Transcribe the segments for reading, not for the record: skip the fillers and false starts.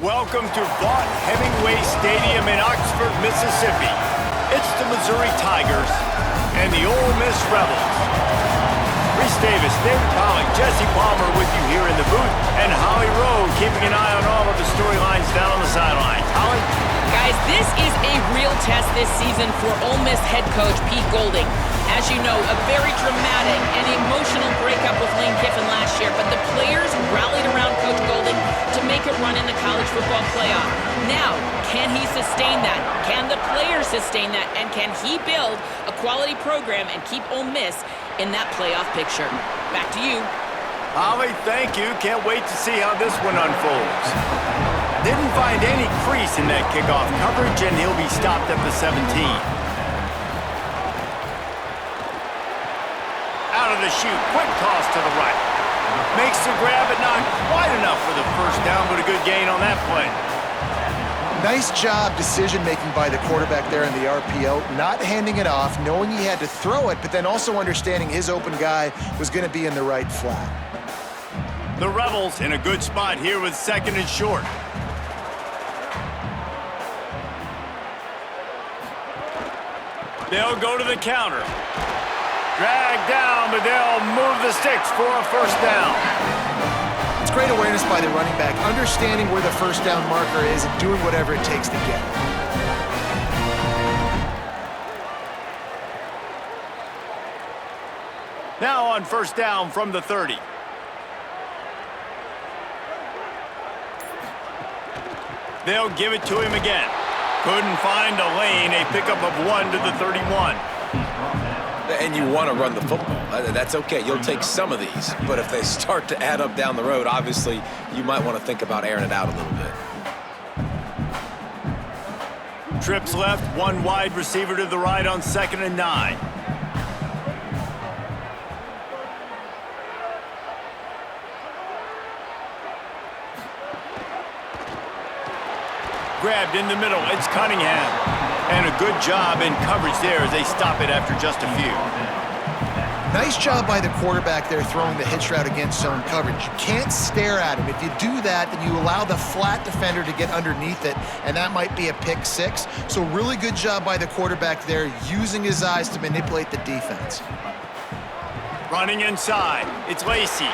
Welcome to Vaught Hemingway Stadium in Oxford, Mississippi. It's the Missouri Tigers and the Ole Miss Rebels. Reese Davis, David Pollock, Jesse Palmer with you here in the booth, and Holly Rowe keeping an eye on all of the storylines down on the sidelines. Holly? Guys, this is a real test this season for Ole Miss head coach Pete Golding. As you know, a very dramatic and emotional breakup with Lane Kiffin last year, but the players rallied around Coach Golding to make a run in the college football playoff. Now, can he sustain that? Can the players sustain that? And can he build a quality program and keep Ole Miss in that playoff picture? Back to you. Holly, thank you. Can't wait to see how this one unfolds. Didn't find any crease in that kickoff coverage, and he'll be stopped at the 17. Out of the chute, quick toss to the right. Makes the grab, but not quite enough for the first down, but a good gain on that play. Nice job decision-making by the quarterback there in the RPO, not handing it off, knowing he had to throw it, but then also understanding his open guy was going to be in the right flat. The Rebels in a good spot here with second and short. They'll go to the counter. Dragged down, but they'll move the sticks for a first down. It's great awareness by the running back, understanding where the first down marker is and doing whatever it takes to get it. Now on first down from the 30. They'll give it to him again. Couldn't find a lane, a pickup of 1 to the 31. And you want to run the football. That's okay. You'll take some of these. But if they start to add up down the road, obviously, you might want to think about airing it out a little bit. Trips left, one wide receiver to the right on 2nd and 9. Grabbed in the middle, it's Cunningham. And a good job in coverage there as they stop it after just a few. Nice job by the quarterback there throwing the hitch route against zone coverage. You can't stare at him. If you do that, then you allow the flat defender to get underneath it, and that might be a pick six. So really good job by the quarterback there using his eyes to manipulate the defense. Running inside, it's Lacey.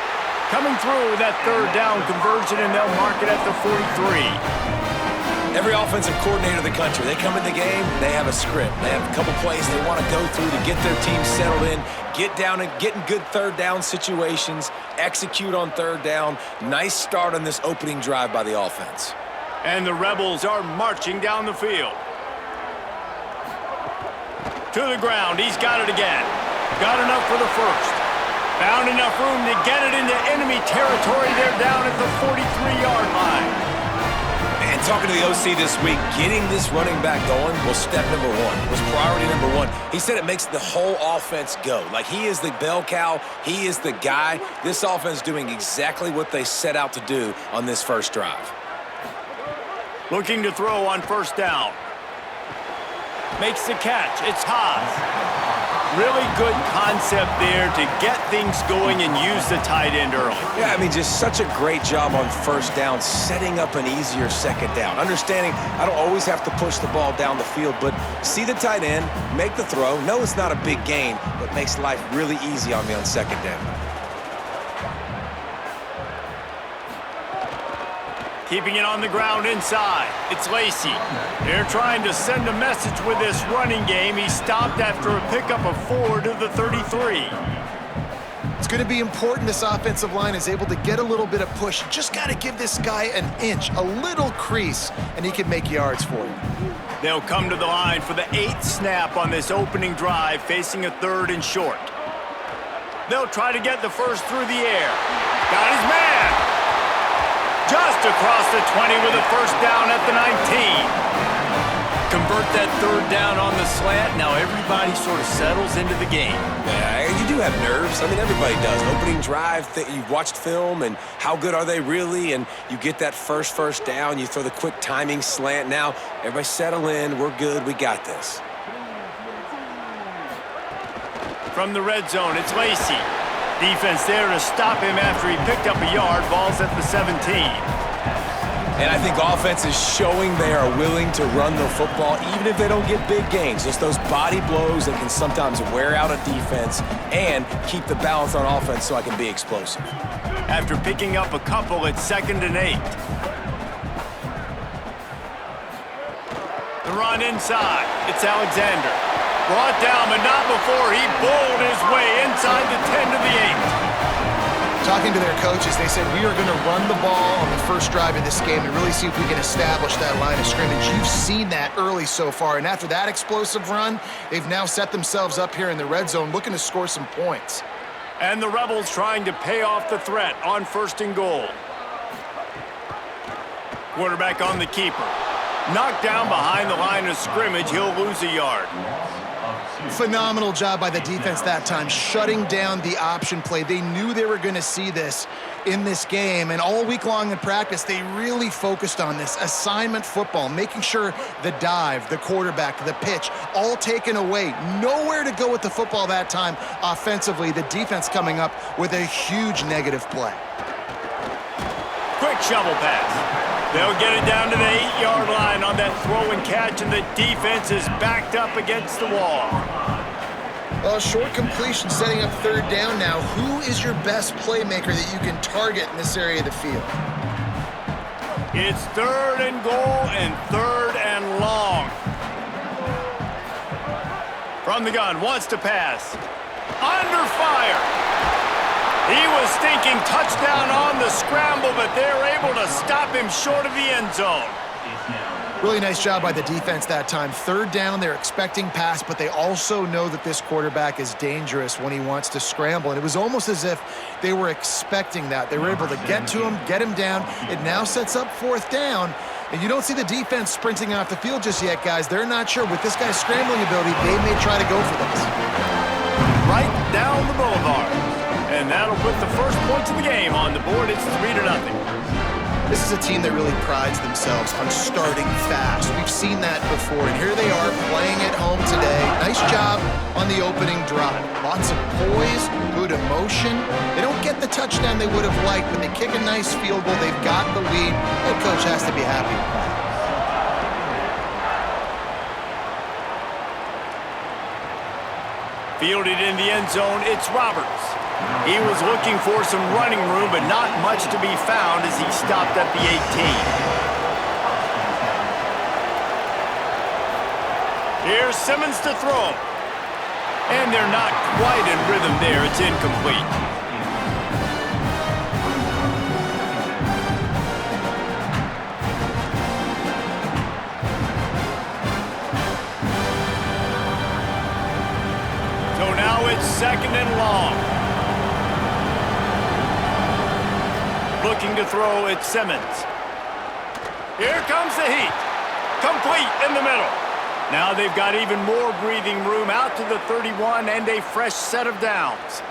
Coming through with that third down conversion, and they'll mark it at the 43. Every offensive coordinator in the country, they come in the game, they have a script. They have a couple plays they want to go through to get their team settled in, get down and get in good third down situations, execute on third down. Nice start on this opening drive by the offense. And the Rebels are marching down the field. To the ground, he's got it again. Got enough for the first. Found enough room to get it into enemy territory. They're down at the 43-yard line. And talking to the OC this week, getting this running back going was step number one, was priority number one. He said it makes the whole offense go. Like, he is the bell cow. He is the guy. This offense doing exactly what they set out to do on this first drive. Looking to throw on first down. Makes the catch. It's Haas. Really good concept there to get things going and use the tight end early. Yeah, I mean, just such a great job on first down, setting up an easier second down. Understanding I don't always have to push the ball down the field, but see the tight end, make the throw. No, it's not a big gain, but makes life really easy on me on second down. Keeping it on the ground inside. It's Lacey. They're trying to send a message with this running game. He stopped after a pickup of 4 to the 33. It's going to be important this offensive line is able to get a little bit of push. You just got to give this guy an inch, a little crease, and he can make yards for you. They'll come to the line for the 8th snap on this opening drive, facing a 3rd and short. They'll try to get the first through the air. Got his man. Just across the 20 with a first down at the 19. Convert that third down on the slant. Now everybody sort of settles into the game. Yeah, you do have nerves. I mean, everybody does. Opening drive, you've watched film, and how good are they really? And you get that first down. You throw the quick timing slant. Now everybody settle in. We're good. We got this. From the red zone, it's Lacey. Defense there to stop him after he picked up a yard. Ball's at the 17. And I think offense is showing they are willing to run the football, even if they don't get big gains. Just those body blows that can sometimes wear out a defense and keep the balance on offense so I can be explosive. After picking up a couple, it's 2nd and 8. The run inside. It's Alexander. Brought down, but not before he bowled his way inside the 10 to the 8. Talking to their coaches, they said, we are going to run the ball on the first drive of this game and really see if we can establish that line of scrimmage. You've seen that early so far, and after that explosive run, they've now set themselves up here in the red zone looking to score some points. And the Rebels trying to pay off the threat on 1st and goal. Quarterback on the keeper. Knocked down behind the line of scrimmage, he'll lose a yard. Phenomenal job by the defense that time, shutting down the option play. They knew they were going to see this in this game, and all week long in practice, they really focused on this assignment football, making sure the dive, the quarterback, the pitch, all taken away. Nowhere to go with the football that time offensively. The defense coming up with a huge negative play. Quick shovel pass. They'll get it down to the 8-yard line on that throw and catch, and the defense is backed up against the wall. Well, short completion setting up 3rd down now. Who is your best playmaker that you can target in this area of the field? It's 3rd and goal and 3rd and long. From the gun, wants to pass. Under fire. He was thinking touchdown on the scramble, but they're able to stop him short of the end zone. Really nice job by the defense that time. 3rd down, they're expecting pass, but they also know that this quarterback is dangerous when he wants to scramble. And it was almost as if they were expecting that. They were able to get to him, get him down. It now sets up 4th down. And you don't see the defense sprinting off the field just yet, guys. They're not sure. With this guy's scrambling ability, they may try to go for this. Right down the boulevard. And that'll put the first points of the game on the board. It's 3-0. This is a team that really prides themselves on starting fast. We've seen that before, and here they are playing at home today. Nice job on the opening drive. Lots of poise, good emotion. They don't get the touchdown they would have liked, but they kick a nice field goal. They've got the lead. Head coach has to be happy with that. Fielded in the end zone, it's Roberts. He was looking for some running room, but not much to be found as he stopped at the 18. Here's Simmons to throw. And they're not quite in rhythm there. It's incomplete. So now it's 2nd and long. Looking to throw, it's Simmons. Here comes the heat. Complete in the middle. Now they've got even more breathing room out to the 31 and a fresh set of downs.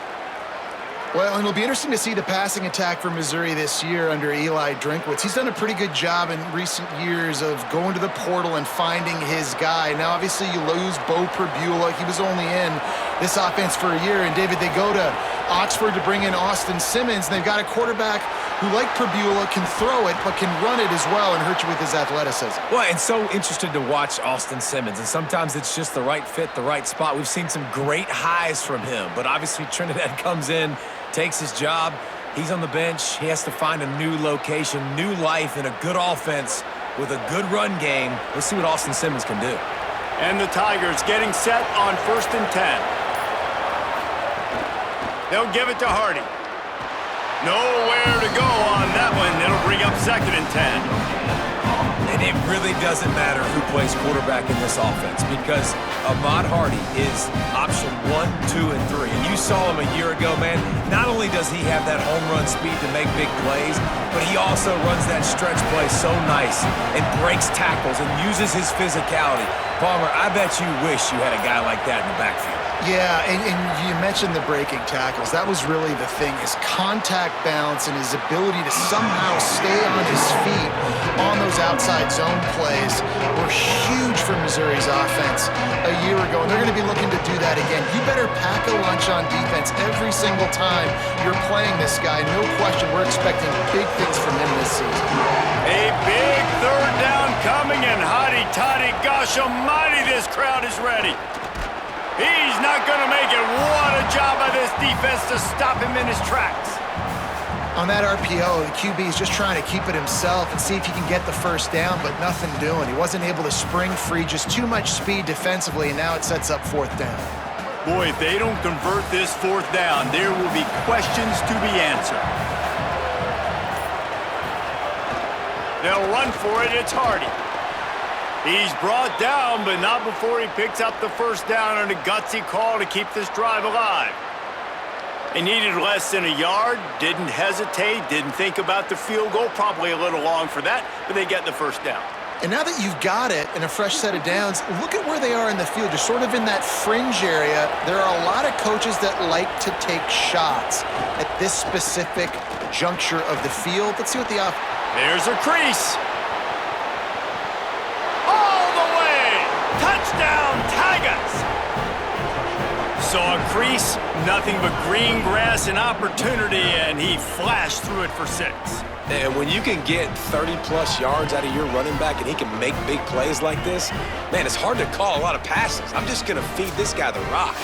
Well, and it'll be interesting to see the passing attack for Missouri this year under Eli Drinkwitz. He's done a pretty good job in recent years of going to the portal and finding his guy. Now, obviously, you lose Bo Pribula. He was only in this offense for a year. And, David, they go to Oxford to bring in Austin Simmons. And they've got a quarterback who, like Pribula, can throw it, but can run it as well and hurt you with his athleticism. Well, and so interested to watch Austin Simmons. And sometimes it's just the right fit, the right spot. We've seen some great highs from him. But obviously, Trinidad comes in, takes his job. He's on the bench. He has to find a new location, new life, and a good offense with a good run game. Let's see what Austin Simmons can do. And the Tigers getting set on 1st and 10. They'll give it to Hardy. Nowhere to go on that one. It'll bring up 2nd and 10. And it really doesn't matter who plays quarterback in this offense because Ahmad Hardy is option 1, 2, and 3. And you saw him a year ago, man. Not only does he have that home run speed to make big plays, but he also runs that stretch play so nice and breaks tackles and uses his physicality. Palmer, I bet you wish you had a guy like that in the backfield. Yeah, and you mentioned the breaking tackles. That was really the thing. His contact balance and his ability to somehow stay on his feet on those outside zone plays were huge for Missouri's offense a year ago, and they're going to be looking to do that again. You better pack a lunch on defense every single time you're playing this guy. No question, we're expecting big things from him this season. A big coming, and hotty-toddy, gosh almighty, this crowd is ready. He's not going to make it. What a job by this defense to stop him in his tracks. On that RPO, the QB is just trying to keep it himself and see if he can get the first down, but nothing doing. He wasn't able to spring free, just too much speed defensively, and now it sets up fourth down. Boy, if they don't convert this fourth down, there will be questions to be answered. They'll run for it. It's Hardy. He's brought down, but not before he picks up the first down on a gutsy call to keep this drive alive. They needed less than a yard, didn't hesitate, didn't think about the field goal. Probably a little long for that, but they get the first down. And now that you've got it and a fresh set of downs, look at where they are in the field. You're sort of in that fringe area. There are a lot of coaches that like to take shots at this specific juncture of the field. Let's see what the There's a crease. All the way. Touchdown, Tigers. Saw a crease, nothing but green grass and opportunity, and he flashed through it for 6. And when you can get 30-plus yards out of your running back and he can make big plays like this, man, it's hard to call a lot of passes. I'm just going to feed this guy the rock.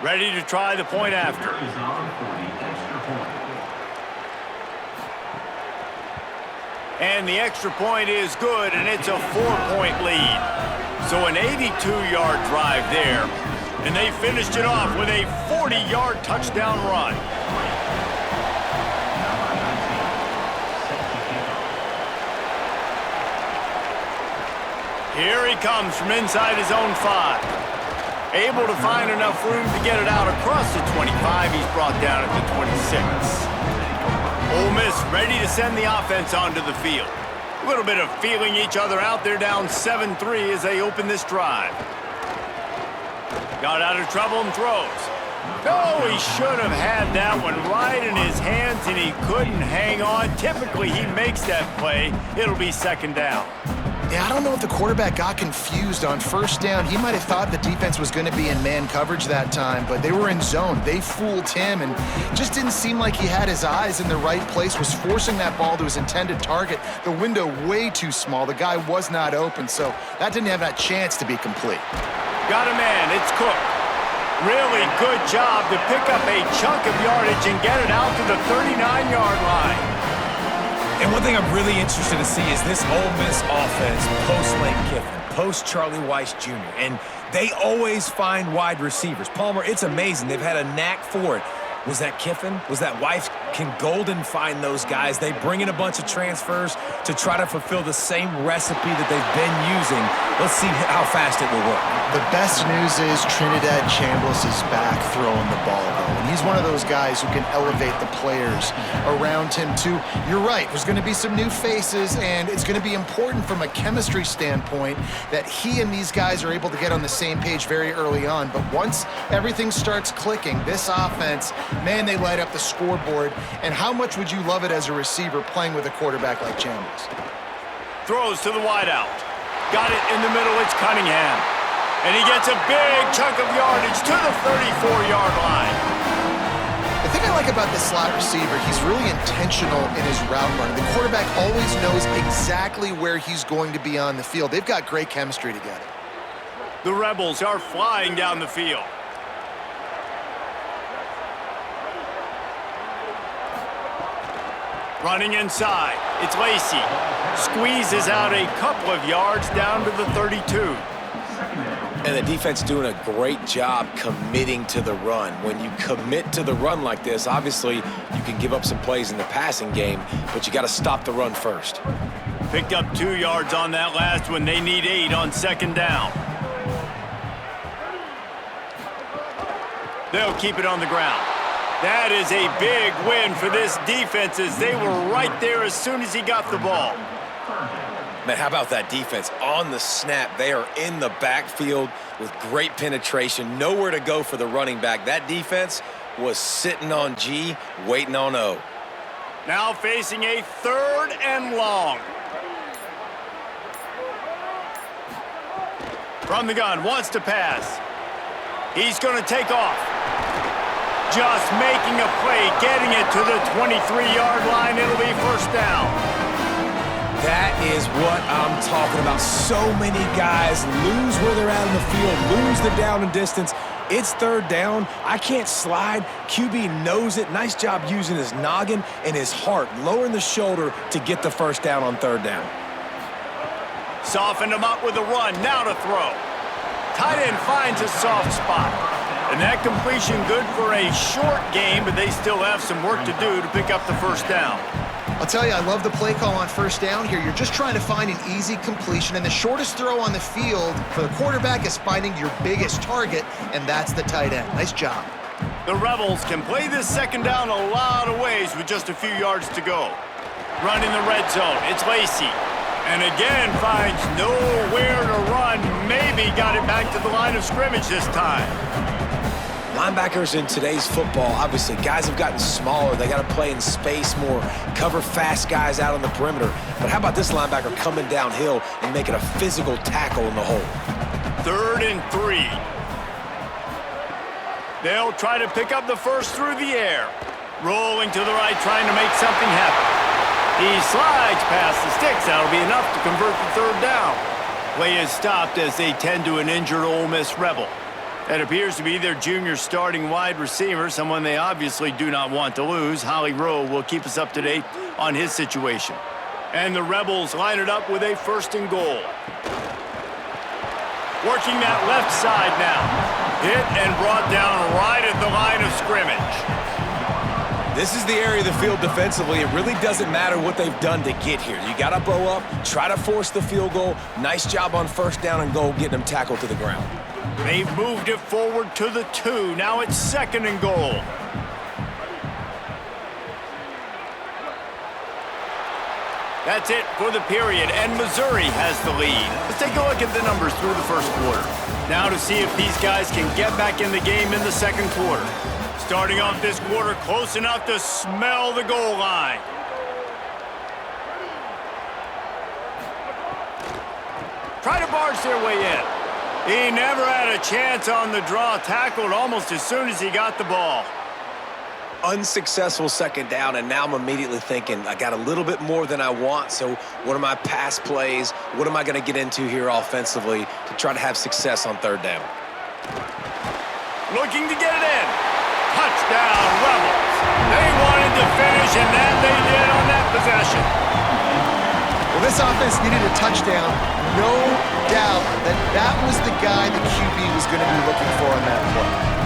Ready to try the point after. And the extra point is good, and it's a 4-point lead. So an 82-yard drive there, and they finished it off with a 40-yard touchdown run. Here he comes from inside his own 5. Able to find enough room to get it out across the 25. He's brought down at the 26. Ole Miss ready to send the offense onto the field. A little bit of feeling each other out. They're down 7-3 as they open this drive. Got out of trouble and throws. Oh, he should have had that one right in his hands, and he couldn't hang on. Typically, he makes that play. It'll be second down. Yeah, I don't know if the quarterback got confused on first down. He might have thought the defense was going to be in man coverage that time, but they were in zone. They fooled him, and just didn't seem like he had his eyes in the right place, was forcing that ball to his intended target. The window way too small. The guy was not open, so that didn't have that chance to be complete. Got a man. It's Cook. Really good job to pick up a chunk of yardage and get it out to the 39-yard line. And one thing I'm really interested to see is this Ole Miss offense post-Lane Kiffin, post-Charlie Weiss Jr., and they always find wide receivers. Palmer, it's amazing. They've had a knack for it. Was that Kiffin? Was that Weiss? Can Golden find those guys? They bring in a bunch of transfers to try to fulfill the same recipe that they've been using. Let's see how fast it will work. The best news is Trinidad Chambliss is back throwing the ball, though. And he's one of those guys who can elevate the players around him, too. You're right. There's going to be some new faces, and it's going to be important from a chemistry standpoint that he and these guys are able to get on the same page very early on. But once everything starts clicking, this offense, man, they light up the scoreboard. And how much would you love it as a receiver playing with a quarterback like Chambliss? Throws to the wideout. Got it in the middle. It's Cunningham. And he gets a big chunk of yardage to the 34-yard line. The thing I like about this slot receiver, he's really intentional in his route running. The quarterback always knows exactly where he's going to be on the field. They've got great chemistry together. The Rebels are flying down the field. Running inside, it's Lacey. Squeezes out a couple of yards down to the 32. And the defense doing a great job committing to the run. When you commit to the run like this, obviously you can give up some plays in the passing game, but you got to stop the run first. Picked up 2 yards on that last one. They need 8 on second down. They'll keep it on the ground. That is a big win for this defense as they were right there as soon as he got the ball. Man, how about that defense? On the snap, they are in the backfield with great penetration. Nowhere to go for the running back. That defense was sitting on G, waiting on O. Now facing a 3rd and long. From the gun, wants to pass. He's going to take off. Just making a play, getting it to the 23-yard line. It'll be 1st down. That is what I'm talking about. So many guys lose where they're at in the field, lose the down and distance. It's 3rd down. I can't slide. QB knows it. Nice job using his noggin and his heart, lowering the shoulder to get the 1st down on 3rd down. Softened him up with a run. Now to throw. Tight end finds a soft spot. And that completion good for a short game, but they still have some work to do to pick up the 1st down. I'll tell you, I love the play call on 1st down here. You're just trying to find an easy completion, and the shortest throw on the field for the quarterback is finding your biggest target, and that's the tight end. Nice job. The Rebels can play this 2nd down a lot of ways with just a few yards to go. Run in the red zone. It's Lacey. And again finds nowhere to run. Maybe got it back to the line of scrimmage this time. Linebackers in today's football, obviously, guys have gotten smaller. They got to play in space more, cover fast guys out on the perimeter. But how about this linebacker coming downhill and making a physical tackle in the hole? 3rd and 3. They'll try to pick up the 1st through the air. Rolling to the right, trying to make something happen. He slides past the sticks. That'll be enough to convert the 3rd down. Play is stopped as they tend to an injured Ole Miss Rebel. That appears to be their junior starting wide receiver, someone they obviously do not want to lose. Holly Rowe will keep us up to date on his situation. And the Rebels line it up with a 1st and goal. Working that left side now. Hit and brought down right at the line of scrimmage. This is the area of the field defensively. It really doesn't matter what they've done to get here. You got to bow up, try to force the field goal. Nice job on 1st down and goal, getting them tackled to the ground. They've moved it forward to the 2. Now it's 2nd and goal. That's it for the period, and Missouri has the lead. Let's take a look at the numbers through the 1st quarter. Now to see if these guys can get back in the game in the 2nd quarter. Starting off this quarter close enough to smell the goal line. Try to barge their way in. He never had a chance on the draw, tackled almost as soon as he got the ball. Unsuccessful 2nd down, and now I'm immediately thinking, I got a little bit more than I want, so what are my pass plays? What am I going to get into here offensively to try to have success on 3rd down? Looking to get it in. Touchdown, Rebels. They wanted to finish, and that they did on that possession. Well, this offense needed a touchdown. No doubt that that was the guy the QB was going to be looking for on that play.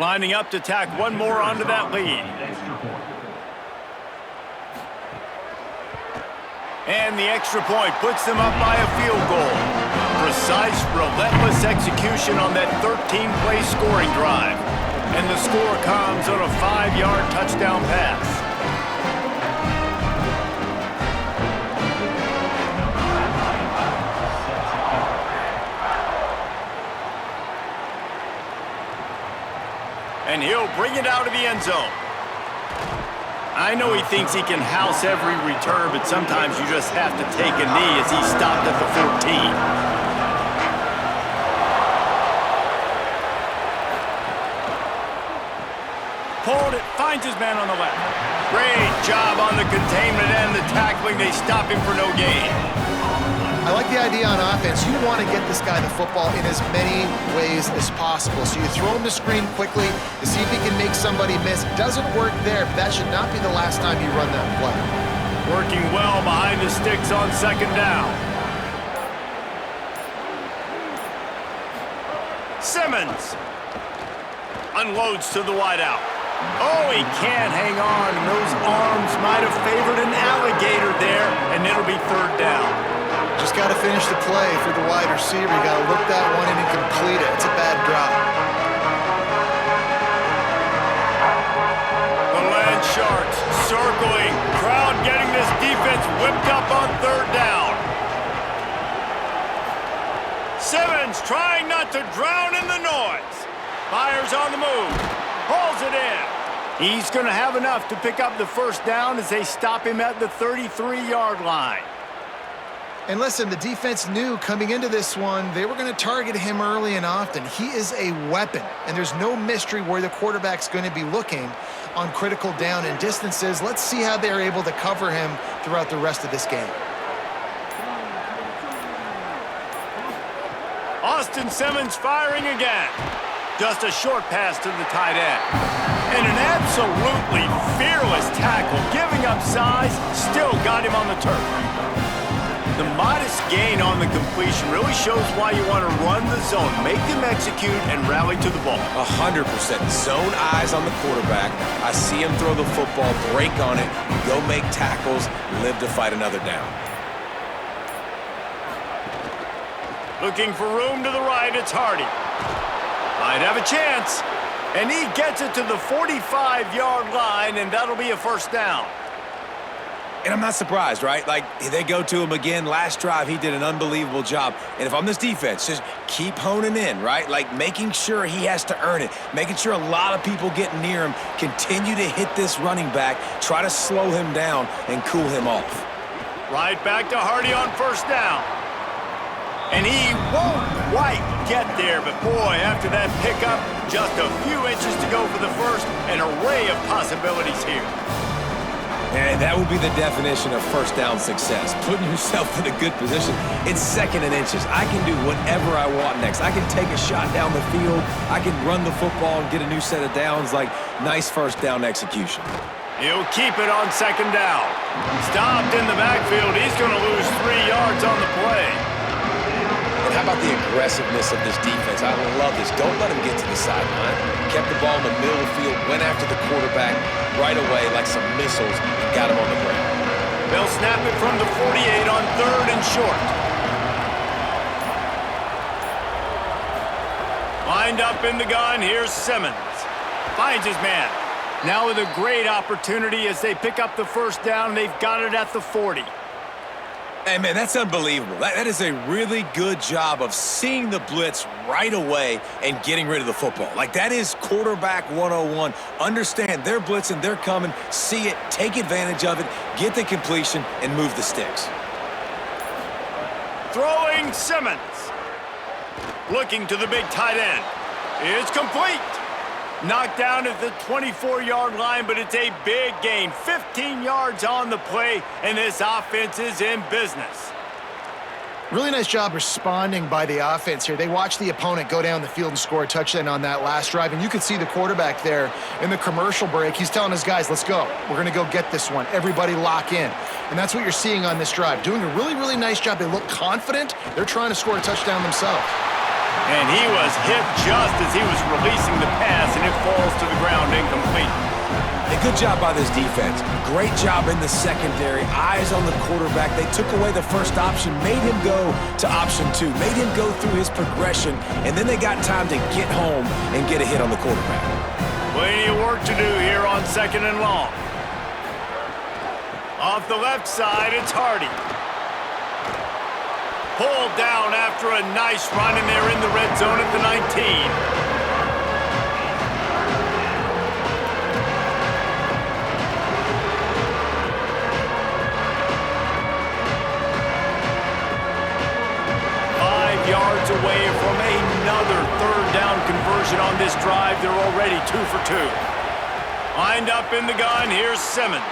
Lining up to tack one more onto that lead. And the extra point puts them up by a field goal. Precise, relentless execution on that 13-play scoring drive. And the score comes on a 5-yard touchdown pass. And he'll bring it out of the end zone. I know he thinks he can house every return, but sometimes you just have to take a knee as he stopped at the 14. Pulled it, finds his man on the left. Great job on the containment and the tackling. They stop him for no gain. I like the idea on offense. You want to get this guy the football in as many ways as possible. So you throw him the screen quickly to see if he can make somebody miss. Doesn't work there, but that should not be the last time you run that play. Working well behind the sticks on 2nd down. Simmons unloads to the wideout. Oh, he can't hang on. Those arms might have favored an alligator there, and it'll be third down. Just got to finish the play for the wide receiver. You got to look that one in and complete it. It's a bad drop. The Land Sharks circling. Crowd getting this defense whipped up on third down. Simmons trying not to drown in the noise. Fires on the move. Pulls it in. He's going to have enough to pick up the first down as they stop him at the 33-yard line. And listen, the defense knew coming into this one, they were going to target him early and often. He is a weapon, and there's no mystery where the quarterback's going to be looking on critical down and distances. Let's see how they're able to cover him throughout the rest of this game. Austin Simmons firing again. Just a short pass to the tight end. And an absolutely fearless tackle, giving up size, still got him on the turf. The modest gain on the completion really shows why you want to run the zone, make them execute, and rally to the ball. 100%. Zone eyes on the quarterback. I see him throw the football, break on it, go make tackles, live to fight another down. Looking for room to the right, it's Hardy. Might have a chance. And he gets it to the 45-yard line, and that'll be a first down. And I'm not surprised, right? Like, they go to him again. Last drive, he did an unbelievable job. And if I'm this defense, just keep honing in, right? Like, making sure he has to earn it. Making sure a lot of people get near him. Continue to hit this running back. Try to slow him down and cool him off. Right back to Hardy on first down. And he won't quite get there, but boy, after that pickup, just a few inches to go for the first, an array of possibilities here. And that would be the definition of first down success. Putting yourself in a good position. It's second and inches. I can do whatever I want next. I can take a shot down the field. I can run the football and get a new set of downs. Like, nice first down execution. He'll keep it on second down. Stopped in the backfield. He's going to lose 3 yards on the play. And how about the aggressiveness of this defense? I love this. Don't let him get to the sideline. Kept the ball in the middle of the field, went after the quarterback right away like some missiles, and got him on the ground. They'll snap it from the 48 on third and short. Lined up in the gun, here's Simmons. Finds his man. Now with a great opportunity as they pick up the first down, they've got it at the 40. Hey, man, that's unbelievable. That is a really good job of seeing the blitz right away and getting rid of the football. Like, that is quarterback 101. Understand they're blitzing, they're coming, see it, take advantage of it, get the completion, and move the sticks. Throwing Simmons. Looking to the big tight end. It's complete. Knocked down at the 24-yard line, but it's a big gain. 15 yards on the play, and this offense is in business. Really nice job responding by the offense here. They watched the opponent go down the field and score a touchdown on that last drive, and you could see the quarterback there in the commercial break. He's telling his guys, let's go. We're going to go get this one. Everybody lock in. And that's what you're seeing on this drive. Doing a really, really nice job. They look confident. They're trying to score a touchdown themselves. And he was hit just as he was releasing the pass, and it falls to the ground incomplete. A good job by this defense. Great job in the secondary. Eyes on the quarterback. They took away the first option, made him go to option 2, made him go through his progression, and then they got time to get home and get a hit on the quarterback. Plenty of work to do here on second and long. Off the left side, it's Hardy. Pulled down after a nice run, and they're in the red zone at the 19. 5 yards away from another third down conversion on this drive. They're already 2 for 2. Lined up in the gun, here's Simmons.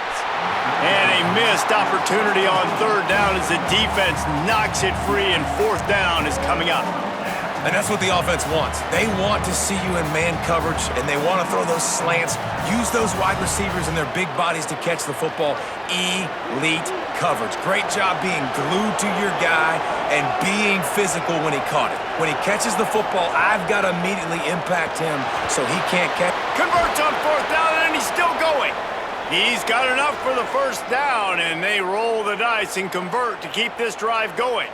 And a missed opportunity on third down as the defense knocks it free, and fourth down is coming up. And that's what the offense wants. They want to see you in man coverage, and they want to throw those slants, use those wide receivers and their big bodies to catch the football. Elite coverage. Great job being glued to your guy and being physical when he caught it. When he catches the football, I've got to immediately impact him so he can't catch. Converts on 4th down, and he's still going. He's got enough for the 1st down, and they roll the dice and convert to keep this drive going.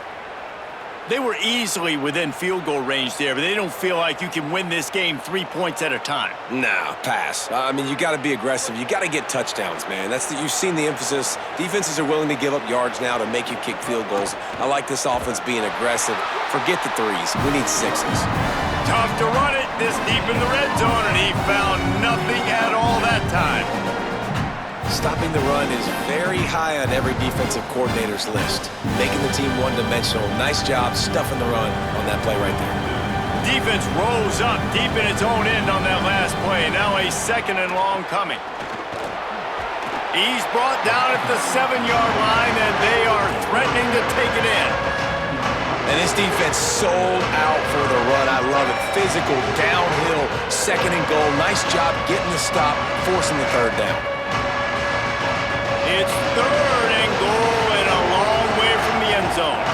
They were easily within field goal range there, but they don't feel like you can win this game 3 points at a time. Nah, pass. I mean, you got to be aggressive. You got to get touchdowns, man. You've seen the emphasis. Defenses are willing to give up yards now to make you kick field goals. I like this offense being aggressive. Forget the 3s. We need 6s. Tough to run it this deep in the red zone, and he found nothing at all that time. Stopping the run is very high on every defensive coordinator's list. Making the team one-dimensional. Nice job stuffing the run on that play right there. Defense rose up deep in its own end on that last play. Now a 2nd and long coming. He's brought down at the 7-yard line, and they are threatening to take it in. And this defense sold out for the run. I love it. Physical, downhill, 2nd and goal. Nice job getting the stop, forcing the 3rd down. It's 3rd and goal and a long way from the end zone.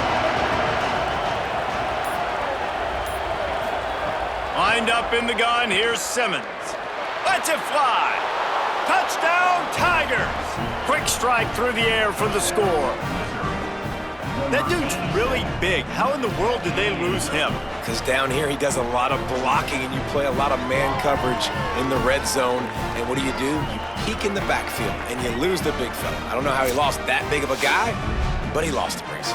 Lined up in the gun, here's Simmons. Lets it fly. Touchdown, Tigers. Quick strike through the air for the score. That dude's really big. How in the world did they lose him? Because down here he does a lot of blocking and you play a lot of man coverage in the red zone. And what do? You peek in the backfield and you lose the big fella. I don't know how he lost that big of a guy, but he lost him, Reese.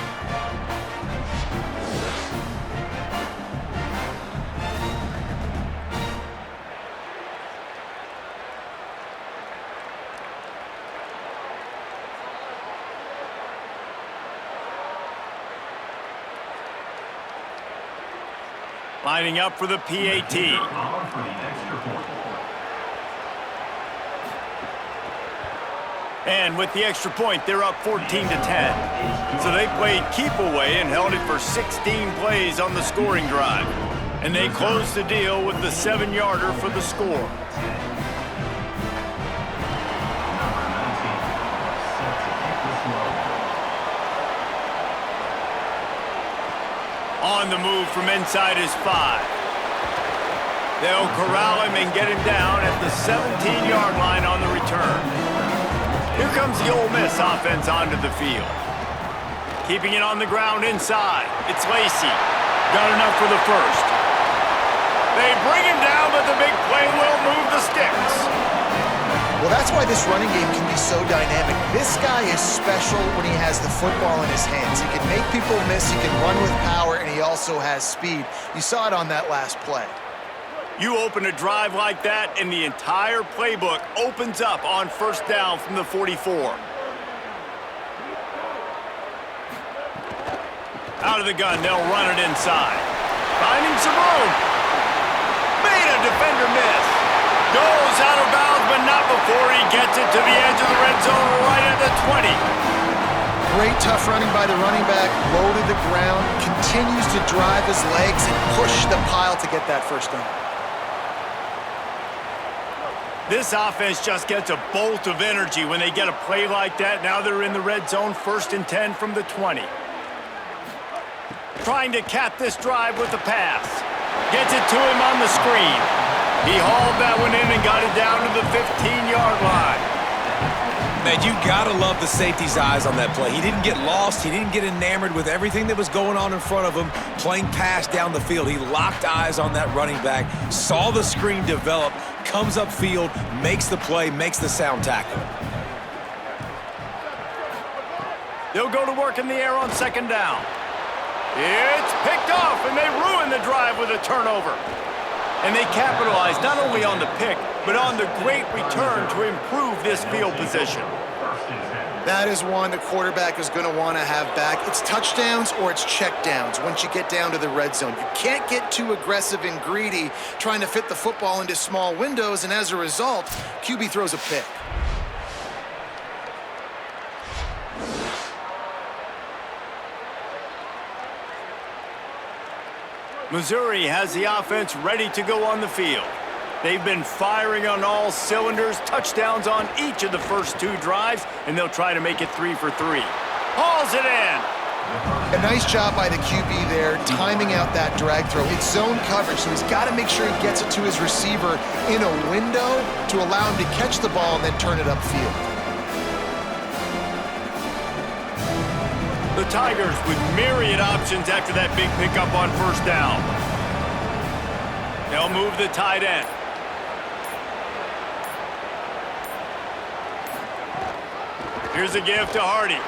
Lining up for the PAT. And with the extra point, they're up 14-10. So they played keep away and held it for 16 plays on the scoring drive. And they closed the deal with the 7-yarder for the score. On the move from inside his 5. They'll corral him and get him down at the 17-yard line on the return. Here comes the Ole Miss offense onto the field. Keeping it on the ground inside. It's Lacey. Got enough for the 1st. They bring him down, but the big play will move the sticks. Well, that's why this running game can be so dynamic. This guy is special when he has the football in his hands. He can make people miss, he can run with power, and he also has speed. You saw it on that last play. You open a drive like that, and the entire playbook opens up on 1st down from the 44. Out of the gun, they'll run it inside. Finding some room. Made a defender miss. Goes out of bounds, but not before he gets it to the edge of the red zone right at the 20. Great tough running by the running back, loaded the ground, continues to drive his legs and push the pile to get that 1st down. This offense just gets a bolt of energy when they get a play like that. Now they're in the red zone, 1st and 10 from the 20. Trying to cap this drive with the pass. Gets it to him on the screen. He hauled that one in and got it down to the 15-yard line. Man, you gotta love the safety's eyes on that play. He didn't get lost. He didn't get enamored with everything that was going on in front of him, playing pass down the field. He locked eyes on that running back, saw the screen develop, comes upfield, makes the play, makes the sound tackle. They'll go to work in the air on 2nd down. It's picked off, and they ruin the drive with a turnover. And they capitalize not only on the pick, but on the great return to improve this field position. That is one the quarterback is going to want to have back. It's touchdowns or it's checkdowns once you get down to the red zone. You can't get too aggressive and greedy trying to fit the football into small windows, and as a result, QB throws a pick. Missouri has the offense ready to go on the field. They've been firing on all cylinders, touchdowns on each of the first 2 drives, and they'll try to make it 3 for 3. Hauls it in. A nice job by the QB there, timing out that drag throw. It's zone coverage, so he's got to make sure he gets it to his receiver in a window to allow him to catch the ball and then turn it upfield. The Tigers with myriad options after that big pickup on first down. They'll move the tight end. Here's a give to Hardy.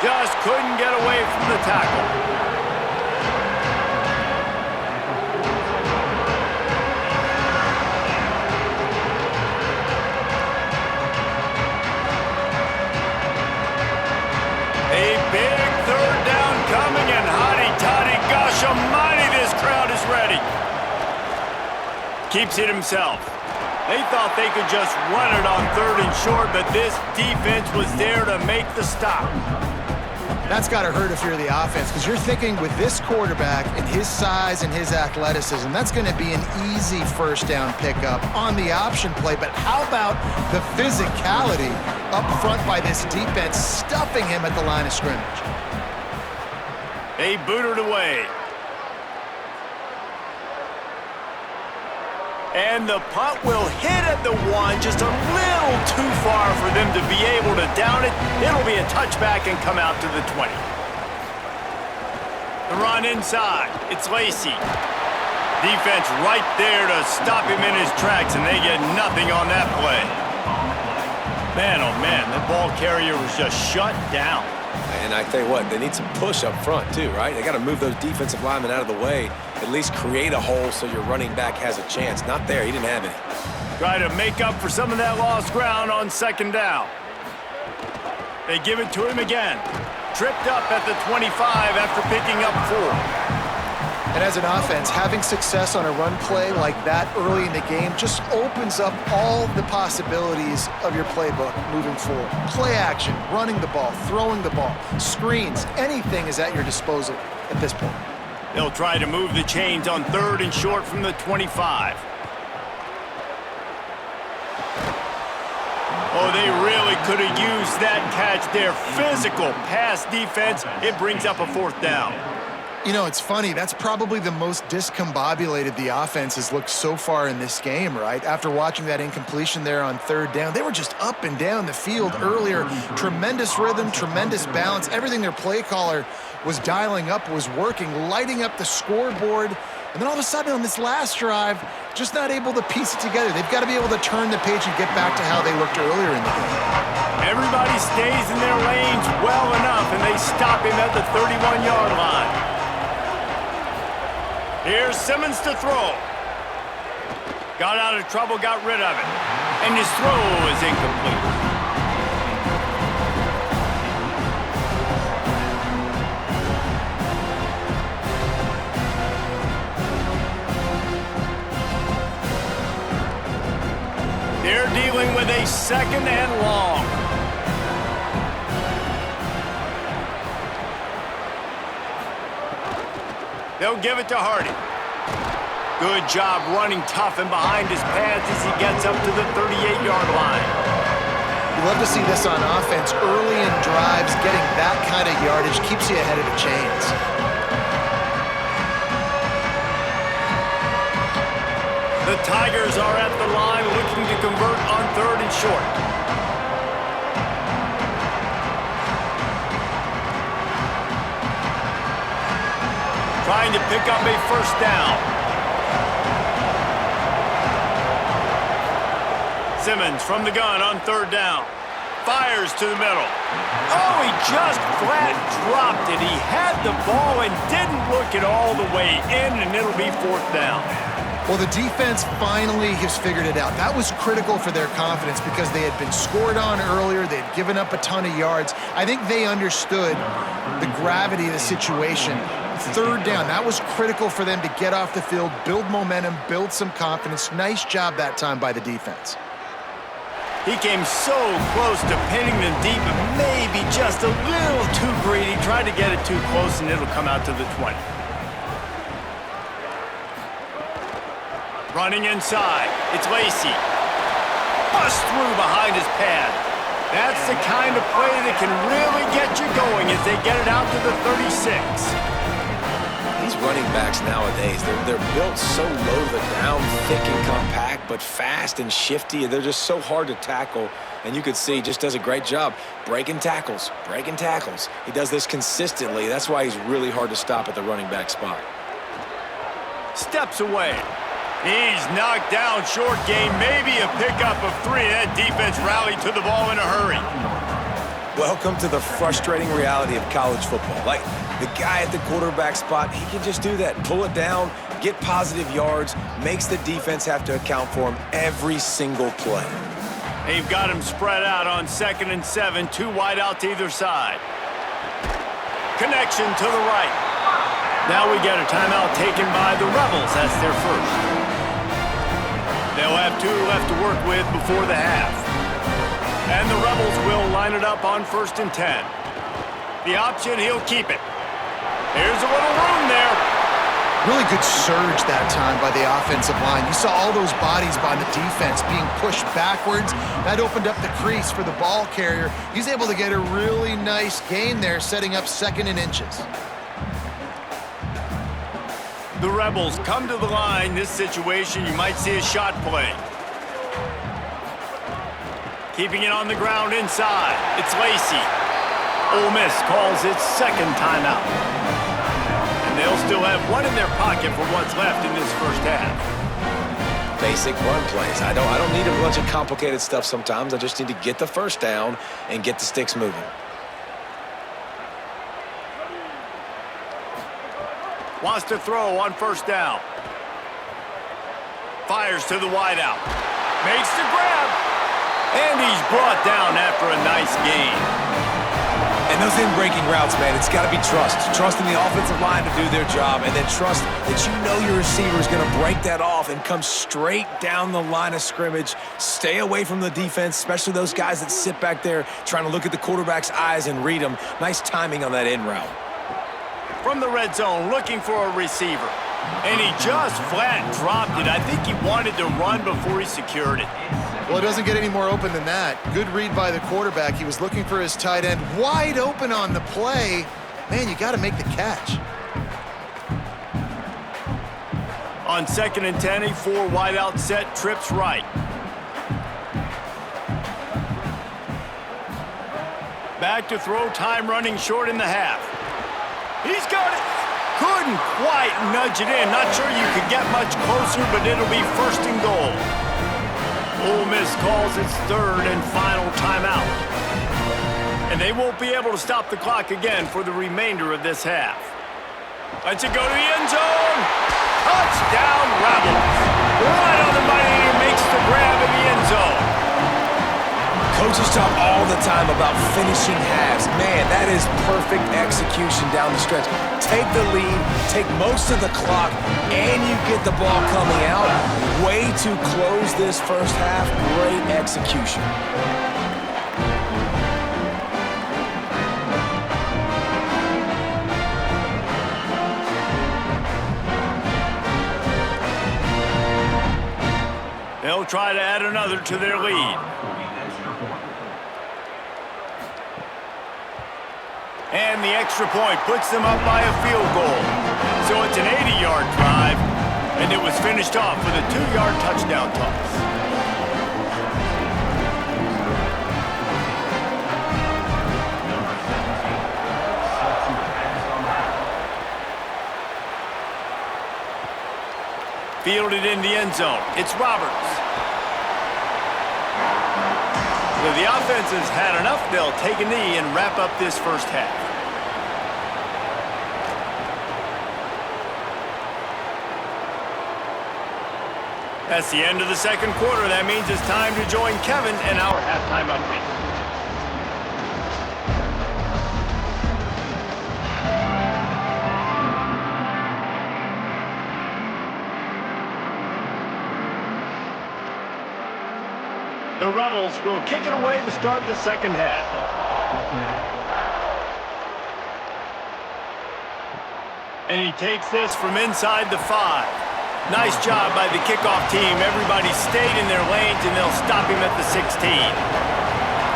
Just couldn't get away from the tackle. A big 3rd down coming, and hotty-toddy, gosh almighty, this crowd is ready. Keeps it himself. They thought they could just run it on 3rd and short, but this defense was there to make the stop. That's got to hurt if you're the offense, because you're thinking with this quarterback and his size and his athleticism, that's going to be an easy 1st down pickup on the option play. But how about the physicality up front by this defense, stuffing him at the line of scrimmage? They booted away. And the punt will hit at the 1, just a little too far for them to be able to down it. It'll be a touchback and come out to the 20. The run inside. It's Lacey. Defense right there to stop him in his tracks, and they get nothing on that play. Man, oh man, the ball carrier was just shut down. And I tell you what, they need some push up front too, right? They got to move those defensive linemen out of the way, at least create a hole so your running back has a chance. Not there. He didn't have any. Try to make up for some of that lost ground on 2nd down. They give it to him again. Tripped up at the 25 after picking up 4. And as an offense, having success on a run play like that early in the game just opens up all the possibilities of your playbook moving forward. Play action, running the ball, throwing the ball, screens, anything is at your disposal at this point. They'll try to move the chains on 3rd and short from the 25. Oh, they really could have used that catch there. Physical pass defense. It brings up a 4th down. You know, it's funny. That's probably the most discombobulated the offense has looked so far in this game, right? After watching that incompletion there on 3rd down, they were just up and down the field earlier. Tremendous rhythm, tremendous balance. Everything their play caller was dialing up was working, lighting up the scoreboard. And then all of a sudden on this last drive, just not able to piece it together. They've got to be able to turn the page and get back to how they looked earlier in the game. Everybody stays in their lanes well enough, and they stop him at the 31-yard line. Here's Simmons to throw. Got out of trouble, got rid of it. And his throw is incomplete. They're dealing with a 2nd and long. They'll give it to Hardy. Good job running tough and behind his pads as he gets up to the 38-yard line. You love to see this on offense. Early in drives, getting that kind of yardage keeps you ahead of the chains. The Tigers are at the line looking to convert on 3rd and short. Trying to pick up a 1st down. Simmons from the gun on 3rd down. Fires to the middle. Oh, he just flat dropped it. He had the ball and didn't look it all the way in, and it'll be 4th down. Well, the defense finally has figured it out. That was critical for their confidence because they had been scored on earlier. They had given up a ton of yards. I think they understood the gravity of the situation. 3rd down, that was critical for them to get off the field, build momentum, build some confidence. Nice job that time by the defense. He came so close to pinning them deep, but maybe just a little too greedy. Tried to get it too close, and it'll come out to the 20. Running inside, it's Lacey. Bust through behind his pad. That's the kind of play that can really get you going as they get it out to the 36. These running backs nowadays, they're built so low to the ground, thick and compact, but fast and shifty. They're just so hard to tackle. And you could see he just does a great job breaking tackles, breaking tackles. He does this consistently. That's why he's really hard to stop at the running back spot. Steps away. He's knocked down short game, maybe a pickup of 3. That defense rallied to the ball in a hurry. Welcome to the frustrating reality of college football. Like, the guy at the quarterback spot, he can just do that. Pull it down, get positive yards, makes the defense have to account for him every single play. They've got him spread out on 2nd and 7, 2 wide out to either side. Connection to the right. Now we get a timeout taken by the Rebels. That's their first. They'll have 2 left to work with before the half. And the Rebels will line it up on 1st and 10. The option, he'll keep it. Here's a little room there. Really good surge that time by the offensive line. You saw all those bodies by the defense being pushed backwards. That opened up the crease for the ball carrier. He's able to get a really nice gain there, setting up 2nd and inches. The Rebels come to the line. This situation, you might see a shot play. Keeping it on the ground inside. It's Lacey. Ole Miss calls its 2nd timeout. And they'll still have 1 in their pocket for what's left in this first half. Basic run plays. I don't need a bunch of complicated stuff sometimes. I just need to get the first down and get the sticks moving. Wants to throw on 1st down. Fires to the wideout. Makes the grab. And he's brought down after a nice gain. And those in-breaking routes, man, it's got to be trust. Trust in the offensive line to do their job, and then trust that you know your receiver is going to break that off and come straight down the line of scrimmage. Stay away from the defense, especially those guys that sit back there trying to look at the quarterback's eyes and read them. Nice timing on that in route. From the red zone, looking for a receiver. And he just flat dropped it. I think he wanted to run before he secured it. Well, it doesn't get any more open than that. Good read by the quarterback. He was looking for his tight end. Wide open on the play. Man, you got to make the catch. On 2nd and 10, a 4 wide out set, trips right. Back to throw, time running short in the half. He's got it. Couldn't quite nudge it in. Not sure you could get much closer, but it'll be 1st and goal. Ole Miss calls its 3rd and final timeout. And they won't be able to stop the clock again for the remainder of this half. Lets it go to the end zone. Touchdown, Rebels. Right on the money, and makes the grab in the end zone. Coaches talk all the time about finishing halves. Man, that is perfect execution down the stretch. Take the lead, take most of the clock, and you get the ball coming out. Way to close this first half. Great execution. They'll try to add another to their lead. And the extra point puts them up by a field goal. So it's an 80-yard drive, and it was finished off with a 2-yard touchdown toss. Fielded in the end zone. It's Roberts. So the offense has had enough. They'll take a knee and wrap up this first half. That's the end of the 2nd quarter. That means it's time to join Kevin and our halftime update. The Rebels will kick it away to start the 2nd half. And he takes this from inside the 5. Nice job by the kickoff team. Everybody stayed in their lanes, and they'll stop him at the 16.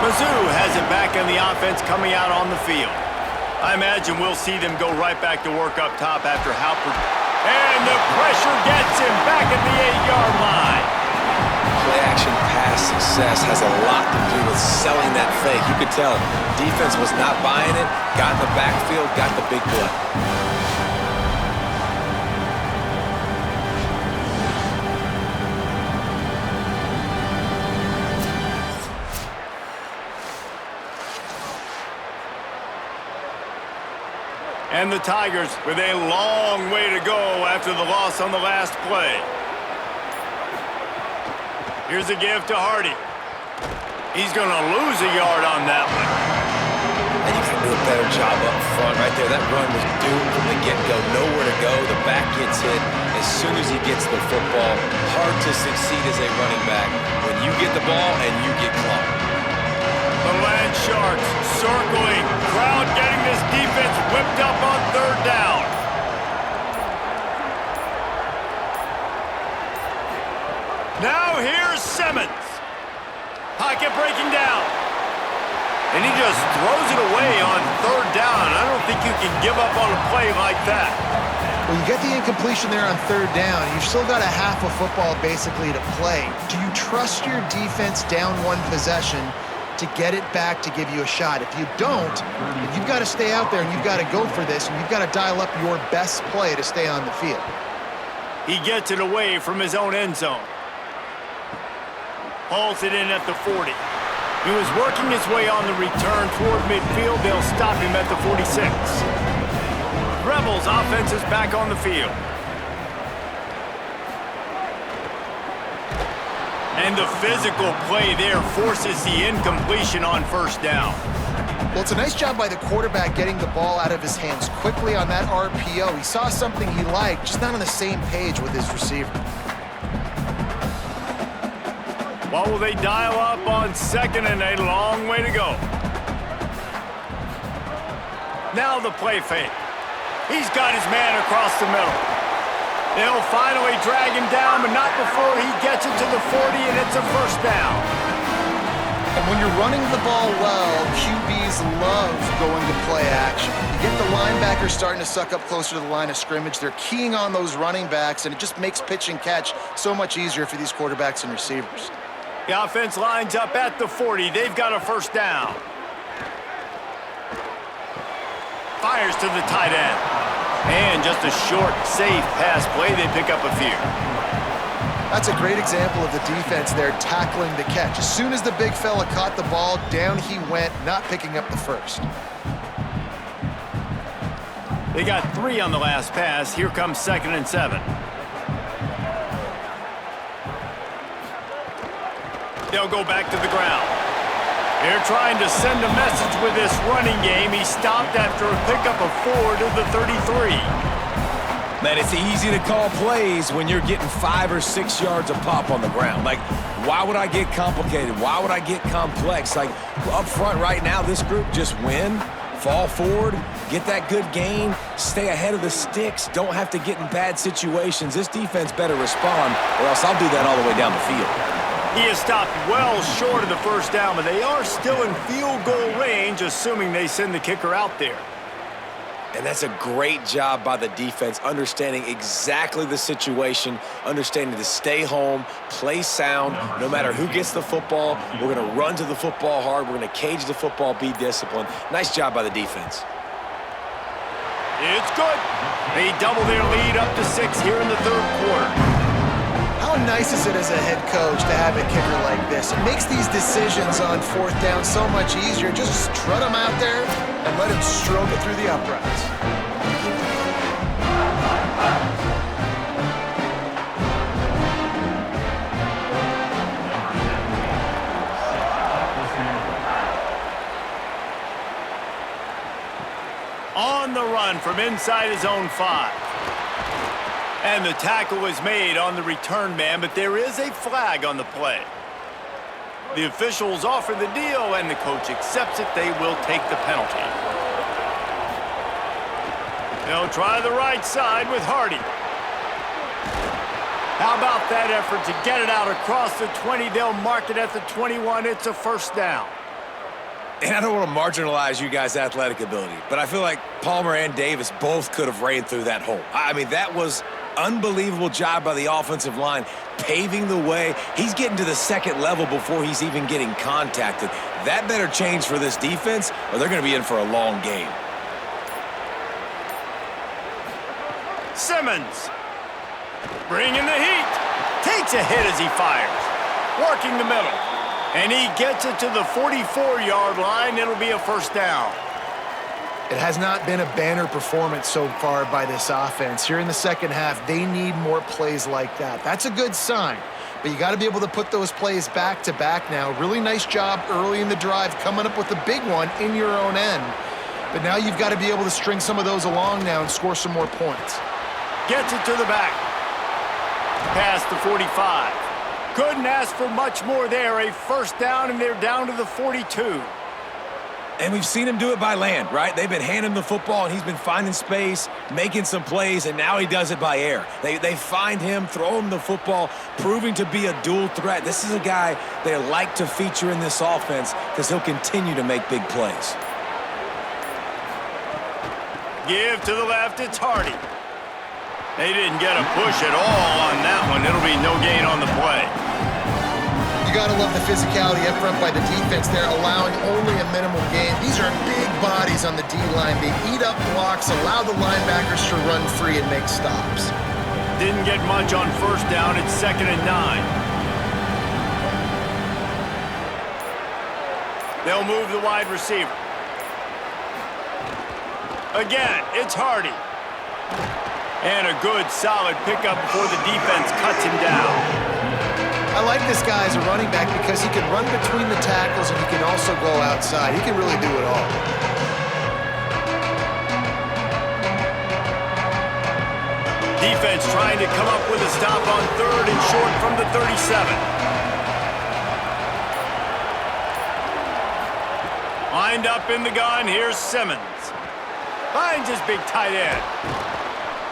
Mizzou has it back in the offense coming out on the field. I imagine we'll see them go right back to work up top after Halpert. And the pressure gets him back at the 8-yard line. Play-action pass success has a lot to do with selling that fake. You could tell defense was not buying it, got in the backfield, got the big play. And the Tigers with a long way to go after the loss on the last play. Here's a give to Hardy. He's going to lose a yard on that one. And you can do a better job up front right there. That run was doomed from the get-go. Nowhere to go. The back gets hit as soon as he gets the football. Hard to succeed as a running back when you get the ball and you get clocked. The Land Sharks circling. Crowd getting this defense whipped up on third down. Now here's Simmons. Pocket breaking down. And he just throws it away on third down. I don't think you can give up on a play like that. Well, you get the incompletion there on third down. You've still got a half of football basically to play. Do you trust your defense down one possession to get it back to give you a shot? If you don't, you've got to stay out there and you've got to go for this, and you've got to dial up your best play to stay on the field. He gets it away from his own end zone. Hauls it in at the 40. He was working his way on the return toward midfield. They'll stop him at the 46. Rebels offense is back on the field. And the physical play there forces the incompletion on first down. Well, it's a nice job by the quarterback getting the ball out of his hands quickly on that RPO. He saw something he liked, just not on the same page with his receiver. What will they dial up on second and a long way to go? Now the play fake. He's got his man across the middle. They'll finally drag him down, but not before he gets it to the 40, and it's a first down. And when you're running the ball well, QBs love going to play action. You get the linebackers starting to suck up closer to the line of scrimmage. They're keying on those running backs, and it just makes pitch and catch so much easier for these quarterbacks and receivers. The offense lines up at the 40. They've got a first down. Fires to the tight end. And just a short, safe pass play. They pick up a few. That's a great example of the defense there tackling the catch. As soon as the big fella caught the ball, down he went, not picking up the first. They got 3 on the last pass. Here comes 2nd and 7. They'll go back to the ground. They're trying to send a message with this running game. He stopped after a pickup of 4 to the 33. Man, it's easy to call plays when you're getting 5 or 6 yards a pop on the ground. Like, why would I get complicated? Why would I get complex? Like, up front right now, this group just win, fall forward, get that good gain, stay ahead of the sticks, don't have to get in bad situations. This defense better respond, or else I'll do that all the way down the field. He is stopped well short of the first down, but they are still in field goal range, assuming they send the kicker out there. And that's a great job by the defense, understanding exactly the situation, understanding to stay home, play sound. No matter who gets the football, we're going to run to the football hard. We're going to cage the football, be disciplined. Nice job by the defense. It's good. They double their lead up to 6 here in the third quarter. How nice is it as a head coach to have a kicker like this? It makes these decisions on fourth down so much easier. Just trot him out there and let him stroke it through the uprights. On the run from inside his own 5. And the tackle was made on the return man, but there is a flag on the play. The officials offer the deal, and the coach accepts it. They will take the penalty. They'll try the right side with Hardy. How about that effort to get it out across the 20? They'll mark it at the 21. It's a first down. And I don't want to marginalize you guys' athletic ability, but I feel like Palmer and Davis both could have ran through that hole. I mean, that was unbelievable job by the offensive line, paving the way. He's getting to the second level before he's even getting contacted. That better change for this defense, or they're going to be in for a long game. Simmons, bringing the heat, takes a hit as he fires, working the middle. And he gets it to the 44-yard line. It'll be a first down. It has not been a banner performance so far by this offense. Here in the second half, they need more plays like that. That's a good sign, but you got to be able to put those plays back-to-back now. Really nice job early in the drive, coming up with a big one in your own end. But now you've got to be able to string some of those along now and score some more points. Gets it to the back. Past the 45. Couldn't ask for much more there. A first down, and they're down to the 42. And we've seen him do it by land, right? They've been handing him the football, and he's been finding space, making some plays, and now he does it by air. They find him, throw him the football, proving to be a dual threat. This is a guy they like to feature in this offense because he'll continue to make big plays. Give to the left, it's Hardy. They didn't get a push at all on that one. It'll be no gain on the play. You got to love the physicality up front by the defense. They're allowing only a minimal gain. These are big bodies on the D-line. They eat up blocks, allow the linebackers to run free and make stops. Didn't get much on first down. It's 2nd and 9. They'll move the wide receiver. Again, it's Hardy. And a good, solid pickup before the defense cuts him down. I like this guy as a running back because he can run between the tackles and he can also go outside. He can really do it all. Defense trying to come up with a stop on 3rd and short from the 37. Lined up in the gun, here's Simmons. Finds his big tight end.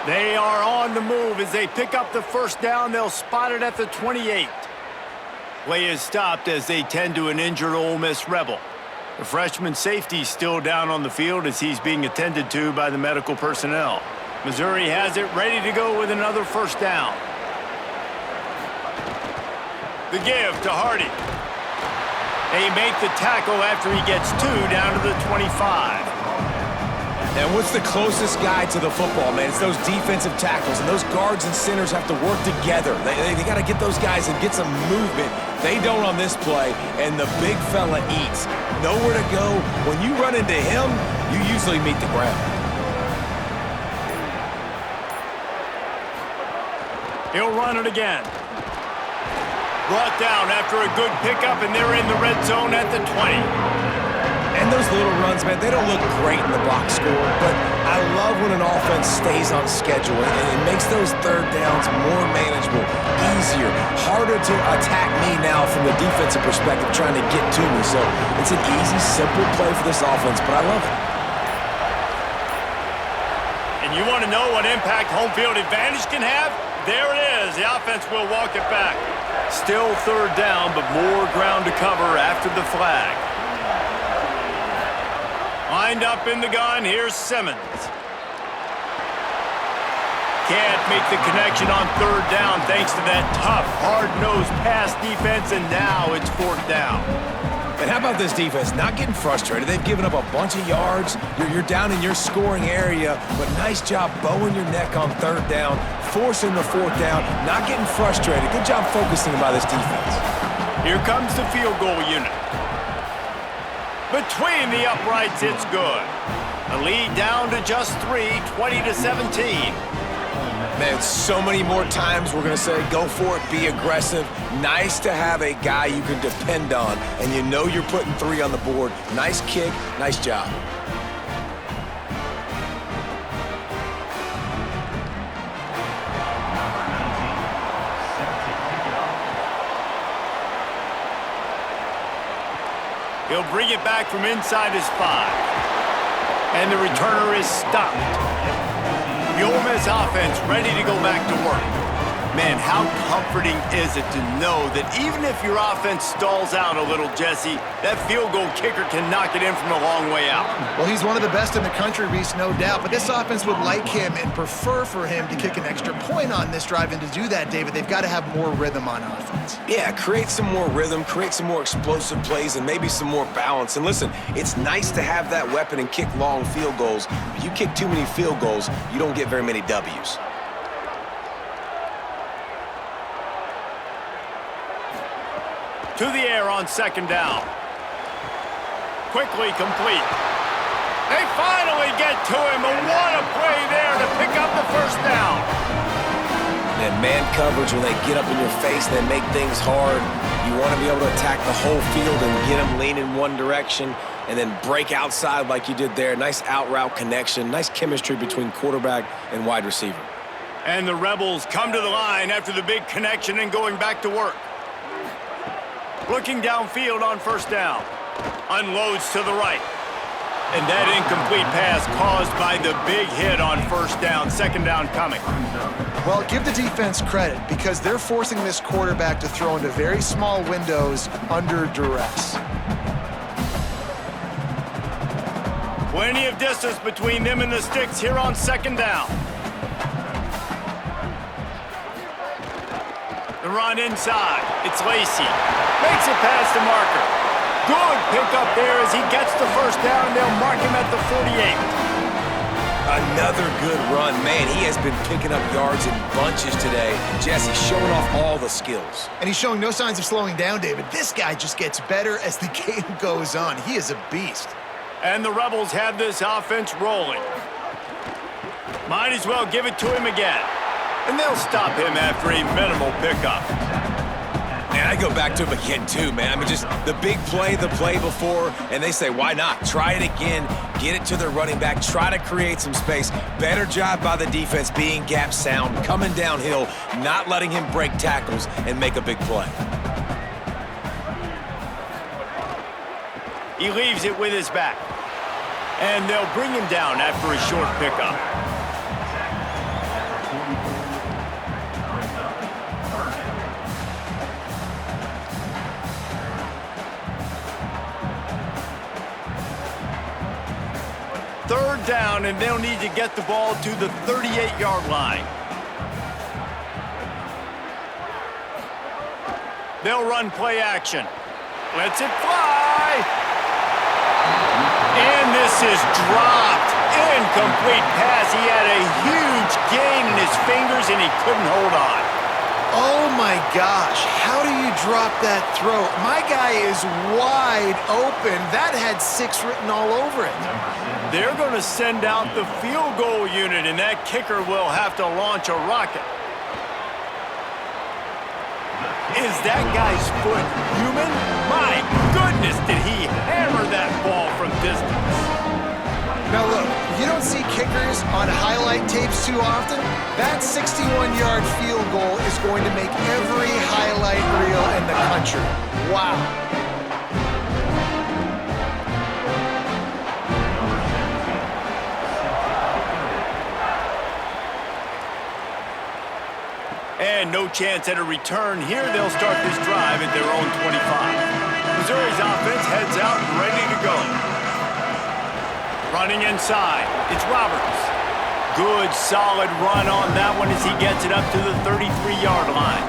They are on the move as they pick up the first down. They'll spot it at the 28. Play is stopped as they tend to an injured Ole Miss Rebel. The freshman safety still down on the field as he's being attended to by the medical personnel. Missouri has it ready to go with another first down. The give to Hardy. They make the tackle after he gets 2 down to the 25. And what's the closest guy to the football, man? It's those defensive tackles, and those guards and centers have to work together. They got to get those guys and get some movement. They don't on this play, and the big fella eats. Nowhere to go. When you run into him, you usually meet the ground. He'll run it again. Brought down after a good pickup, and they're in the red zone at the 20. And those little runs, man, they don't look great in the box score, but I love when an offense stays on schedule, and it makes those third downs more manageable, easier, harder to attack me now from the defensive perspective trying to get to me. So it's an easy, simple play for this offense, but I love it. And you want to know what impact home field advantage can have? There it is. The offense will walk it back. Still third down, but more ground to cover after the flag. Lined up in the gun, here's Simmons. Can't make the connection on third down thanks to that tough, hard-nosed pass defense, and now it's 4th down. And how about this defense? Not getting frustrated. They've given up a bunch of yards. You're down in your scoring area, but nice job bowing your neck on third down, forcing the 4th down, not getting frustrated. Good job focusing by this defense. Here comes the field goal unit. Between the uprights, it's good. A lead down to just 3, 20-17. Man, so many more times we're going to say, go for it, be aggressive. Nice to have a guy you can depend on, and you know you're putting 3 on the board. Nice kick, nice job. He'll bring it back from inside his 5. And the returner is stopped. The Ole Miss offense ready to go back to work. Man, how comforting is it to know that even if your offense stalls out a little, Jesse, that field goal kicker can knock it in from a long way out. Well, he's one of the best in the country, Reese, no doubt. But this offense would like him and prefer for him to kick an extra point on this drive. And to do that, David, they've got to have more rhythm on offense. Yeah, create some more rhythm, create some more explosive plays, and maybe some more balance. And listen, it's nice to have that weapon and kick long field goals. But you kick too many field goals, you don't get very many W's. To the air on second down. Quickly complete. They finally get to him, and what a play there to pick up the first down. And man coverage, when they get up in your face, they make things hard. You want to be able to attack the whole field and get them lean in one direction and then break outside like you did there. Nice out-route connection, nice chemistry between quarterback and wide receiver. And the Rebels come to the line after the big connection and going back to work. Looking downfield on first down. Unloads to the right. And that incomplete pass caused by the big hit on first down. Second down coming. Well, give the defense credit because they're forcing this quarterback to throw into very small windows under duress. Plenty of distance between them and the sticks here on second down. The run inside. It's Lacey. Makes it past the marker. Good pickup there as he gets the first down, and they'll mark him at the 48. Another good run. Man, he has been picking up yards in bunches today. Jesse showing off all the skills. And he's showing no signs of slowing down, David. This guy just gets better as the game goes on. He is a beast. And the Rebels have this offense rolling. Might as well give it to him again. And they'll stop him after a minimal pickup. Man, I go back to him again, too, man. I mean, just the big play, the play before, and they say, why not? Try it again, get it to their running back, try to create some space. Better job by the defense being gap sound, coming downhill, not letting him break tackles and make a big play. He leaves it with his back. And they'll bring him down after a short pickup. Third down, and they'll need to get the ball to the 38-yard line. They'll run play action. Lets it fly. And this is dropped. Incomplete pass. He had a huge gain in his fingers, and he couldn't hold on. Oh, my gosh. How do you drop that throw? My guy is wide open. That had 6 written all over it. They're going to send out the field goal unit, and that kicker will have to launch a rocket. Is that guy's foot human? My goodness, did he hammer that ball from distance. Now look, you don't see kickers on highlight tapes too often. That 61-yard field goal is going to make every highlight reel in the country. Wow. And no chance at a return here. They'll start this drive at their own 25. Missouri's offense heads out and ready to go. Running inside, it's Roberts. Good, solid run on that one as he gets it up to the 33-yard line.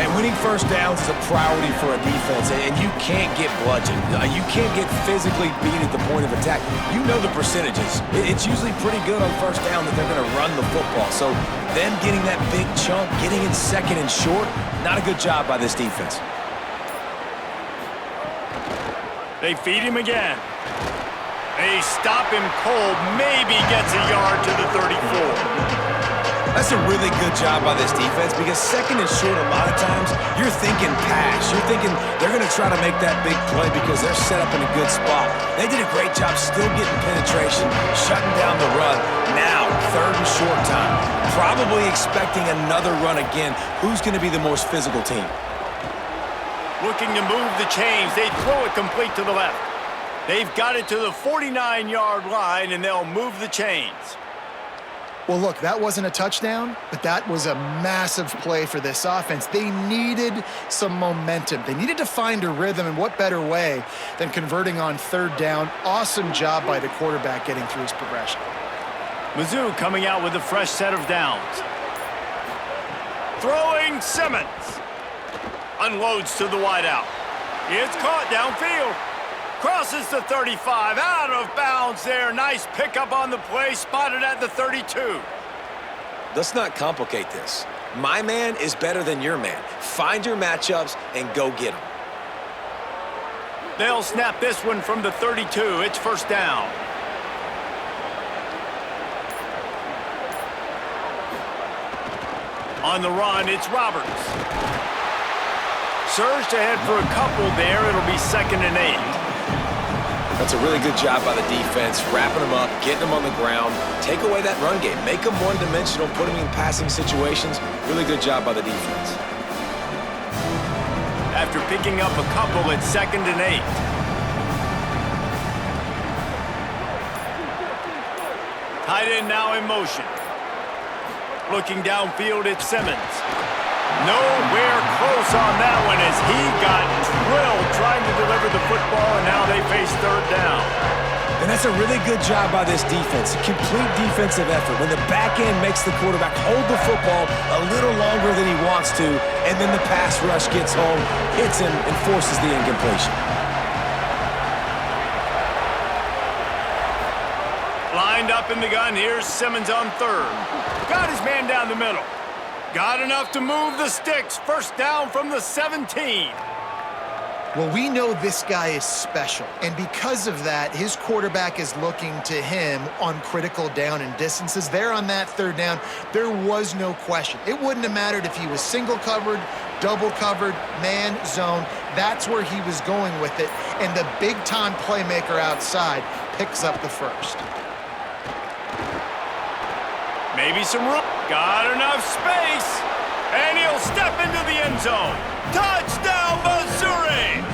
And winning first downs is a priority for a defense, and you can't get bludgeoned. You can't get physically beat at the point of attack. You know the percentages. It's usually pretty good on first down that they're going to run the football. So them getting that big chunk, getting in second and short, not a good job by this defense. They feed him again. They stop him cold, maybe gets a yard to the 34. That's a really good job by this defense because second and short, a lot of times, you're thinking pass. You're thinking they're going to try to make that big play because they're set up in a good spot. They did a great job still getting penetration, shutting down the run. Now, third and short time. Probably expecting another run again. Who's going to be the most physical team? Looking to move the chains. They throw it complete to the left. They've got it to the 49-yard line, and they'll move the chains. Well, look, that wasn't a touchdown, but that was a massive play for this offense. They needed some momentum. They needed to find a rhythm, and what better way than converting on third down. Awesome job by the quarterback getting through his progression. Mizzou coming out with a fresh set of downs. Throwing Simmons. Unloads to the wideout. It's caught downfield. Crosses the 35, out of bounds there. Nice pickup on the play, spotted at the 32. Let's not complicate this. My man is better than your man. Find your matchups and go get them. They'll snap this one from the 32. It's first down. On the run, it's Roberts. Surged ahead for a couple there. It'll be 2nd and 8. That's a really good job by the defense, wrapping them up, getting them on the ground. Take away that run game. Make them one-dimensional, put them in passing situations. Really good job by the defense. After picking up a couple, it's 2nd and 8. Tight end now in motion. Looking downfield, it's Simmons. Nowhere close on that one as he got drilled trying to deliver the football, and now they face third down. And that's a really good job by this defense. Complete defensive effort. When the back end makes the quarterback hold the football a little longer than he wants to, and then the pass rush gets home, hits him, and forces the incompletion. Lined up in the gun, here's Simmons on third. Got his man down the middle. Got enough to move the sticks. First down from the 17. Well, we know this guy is special, and because of that, his quarterback is looking to him on critical down and distances. There on that third down, there was no question. It wouldn't have mattered if he was single covered, double covered, man, zone. That's where he was going with it, and the big-time playmaker outside picks up the first. Maybe some room. Got enough space. And he'll step into the end zone. Touchdown, Missouri!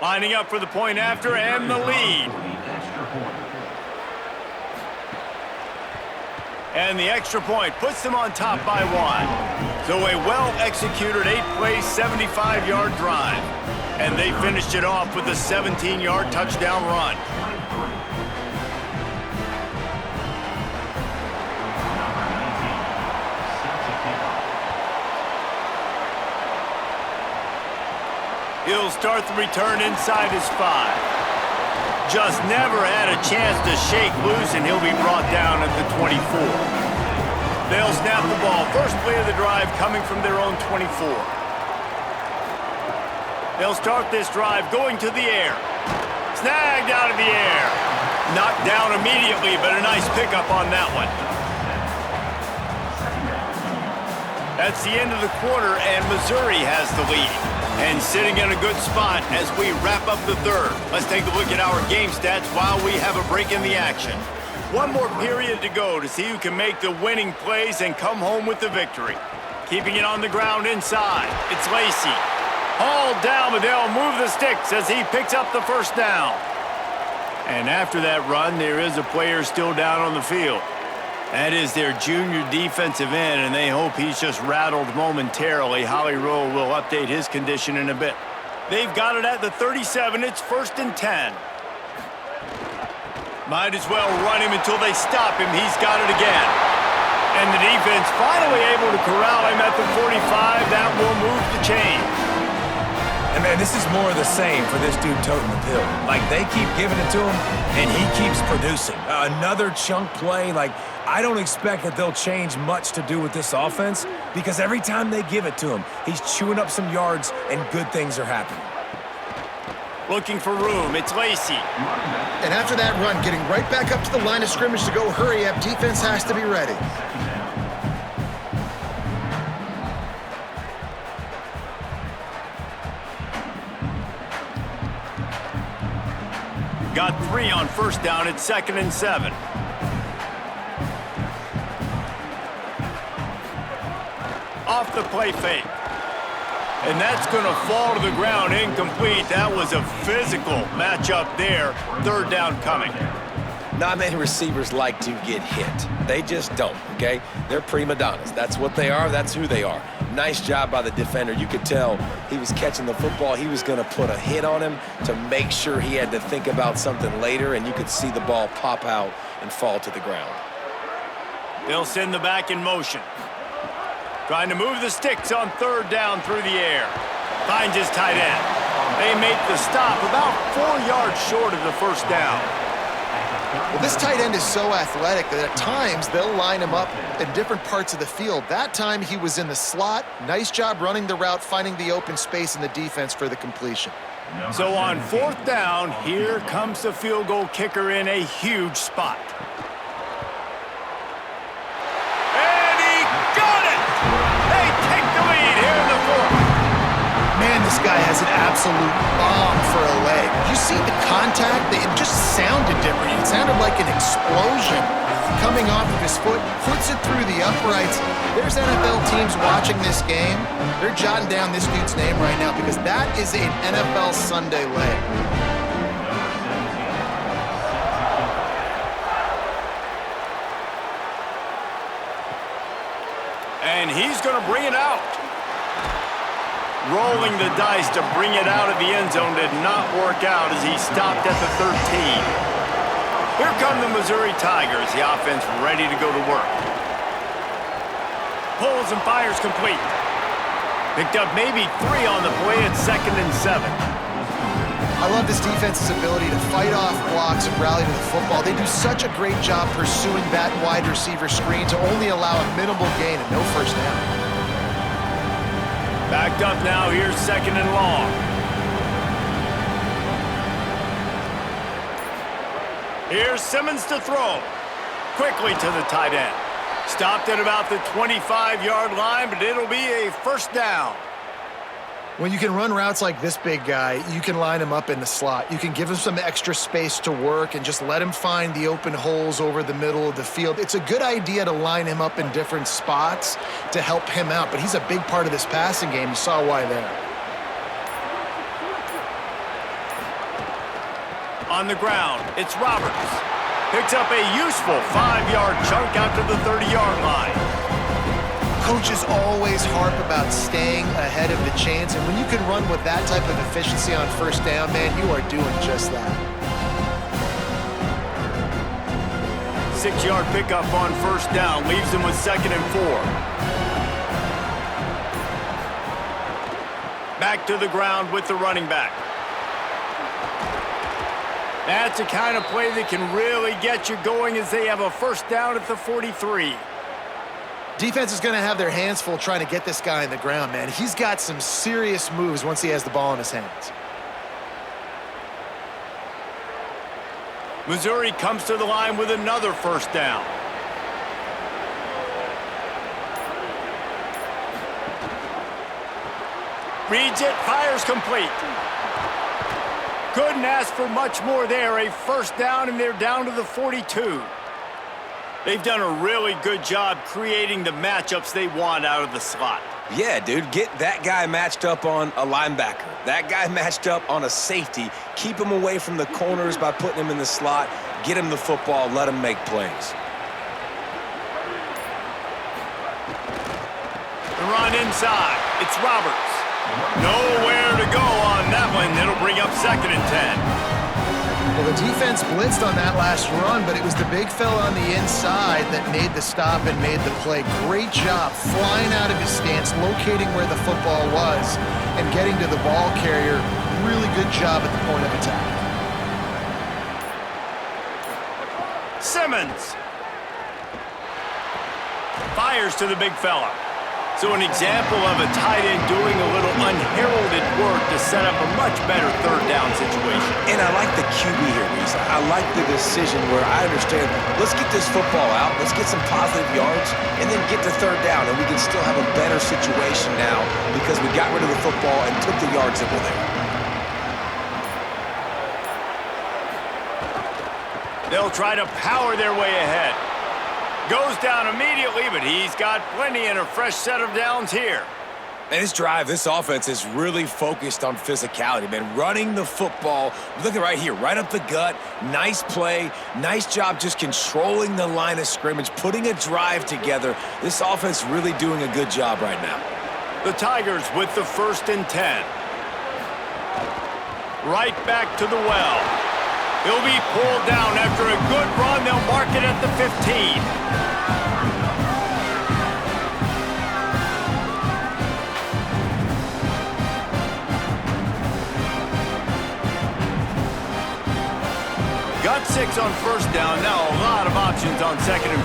Lining up for the point after and the lead. And the extra point puts them on top by 1. So a well-executed 8-play, 75-yard drive. And they finished it off with a 17-yard touchdown run. He'll start the return inside his 5. Just never had a chance to shake loose, and he'll be brought down at the 24. They'll snap the ball. First play of the drive coming from their own 24. They'll start this drive going to the air. Snagged out of the air. Knocked down immediately, but a nice pickup on that one. That's the end of the quarter, and Missouri has the lead. And sitting in a good spot as we wrap up the third. Let's take a look at our game stats while we have a break in the action. One more period to go to see who can make the winning plays and come home with the victory. Keeping it on the ground inside. It's Lacey. Hauled down, but they'll move the sticks as he picks up the first down. And after that run, there is a player still down on the field. That is their junior defensive end, and they hope he's just rattled momentarily. Holly Rowe will update his condition in a bit. They've got it at the 37. It's 1st and 10. Might as well run him until they stop him. He's got it again. And the defense finally able to corral him at the 45. That will move the chain. And, man, this is more of the same for this dude toting the pill. Like, they keep giving it to him, and he keeps producing. Another chunk play. Like, I don't expect that they'll change much to do with this offense because every time they give it to him, he's chewing up some yards, and good things are happening. Looking for room, it's Lacey. And after that run, getting right back up to the line of scrimmage to go hurry up, defense has to be ready. Got 3 on first down at 2nd and 7. Off the play fake. And that's going to fall to the ground incomplete. That was a physical matchup there. 3rd down coming. Not many receivers like to get hit. They just don't, okay? They're prima donnas. That's what they are. That's who they are. Nice job by the defender. You could tell he was catching the football. He was going to put a hit on him to make sure he had to think about something later, and you could see the ball pop out and fall to the ground. They'll send the back in motion. Trying to move the sticks on 3rd down through the air. Finds his tight end. They make the stop about 4 yards short of the 1st down. Well, this tight end is so athletic that at times they'll line him up in different parts of the field. That time he was in the slot. Nice job running the route, finding the open space in the defense for the completion. So on 4th down, here comes the field goal kicker in a huge spot. And he got it! They take the lead here in the 4th. Man, this guy has an absolute bomb for a leg. Did you see the contact? It just sounded different. It sounded like an explosion coming off of his foot. Puts it through the uprights. There's NFL teams watching this game. They're jotting down this dude's name right now because that is an NFL Sunday leg. And he's going to bring it out. Rolling the dice to bring it out of the end zone did not work out as he stopped at the 13. Here come the Missouri Tigers, the offense ready to go to work. Pulls and fires complete. Picked up maybe 3 on the play at 2nd and 7. I love this defense's ability to fight off blocks and rally to the football. They do such a great job pursuing that wide receiver screen to only allow a minimal gain and no 1st down. Backed up now, here's 2nd and long. Here's Simmons to throw. Quickly to the tight end. Stopped at about the 25-yard line, but it'll be a 1st down. When you can run routes like this big guy, you can line him up in the slot. You can give him some extra space to work and just let him find the open holes over the middle of the field. It's a good idea to line him up in different spots to help him out, but he's a big part of this passing game. You saw why there. On the ground, it's Roberts. Picks up a useful 5-yard chunk out to the 30-yard line. Coaches always harp about staying ahead of the chains, and when you can run with that type of efficiency on 1st down, man, you are doing just that. 6-yard pickup on 1st down leaves him with 2nd and 4. Back to the ground with the running back. That's the kind of play that can really get you going as they have a 1st down at the 43. Defense is going to have their hands full trying to get this guy in the ground, man. He's got some serious moves once he has the ball in his hands. Missouri comes to the line with another 1st down. Reads it, fires complete. Couldn't ask for much more there. A 1st down, and they're down to the 42. They've done a really good job creating the matchups they want out of the slot. Yeah, dude, get that guy matched up on a linebacker. That guy matched up on a safety. Keep him away from the corners by putting him in the slot. Get him the football. Let him make plays. The run inside. It's Roberts. Nowhere to go on that one. It'll bring up 2nd and 10. Well, the defense blitzed on that last run, but it was the big fella on the inside that made the stop and made the play. Great job flying out of his stance, locating where the football was, and getting to the ball carrier. Really good job at the point of attack. Simmons fires to the big fella. So an example of a tight end doing a little unheralded work to set up a much better third down situation. And I like the QB here, Reese. I like the decision where I understand, let's get this football out, let's get some positive yards, and then get to third down, and we can still have a better situation now because we got rid of the football and took the yards that were there. They'll try to power their way ahead. Goes down immediately, but he's got plenty and a fresh set of downs here. And this drive, this offense is really focused on physicality, man. Running the football, look at right here, right up the gut. Nice play, nice job just controlling the line of scrimmage, putting a drive together. This offense really doing a good job right now. The Tigers with the 1st and 10. Right back to the well. He'll be pulled down after a good run. They'll mark it at the 15. Got 6 on 1st down. Now a lot of options on 2nd and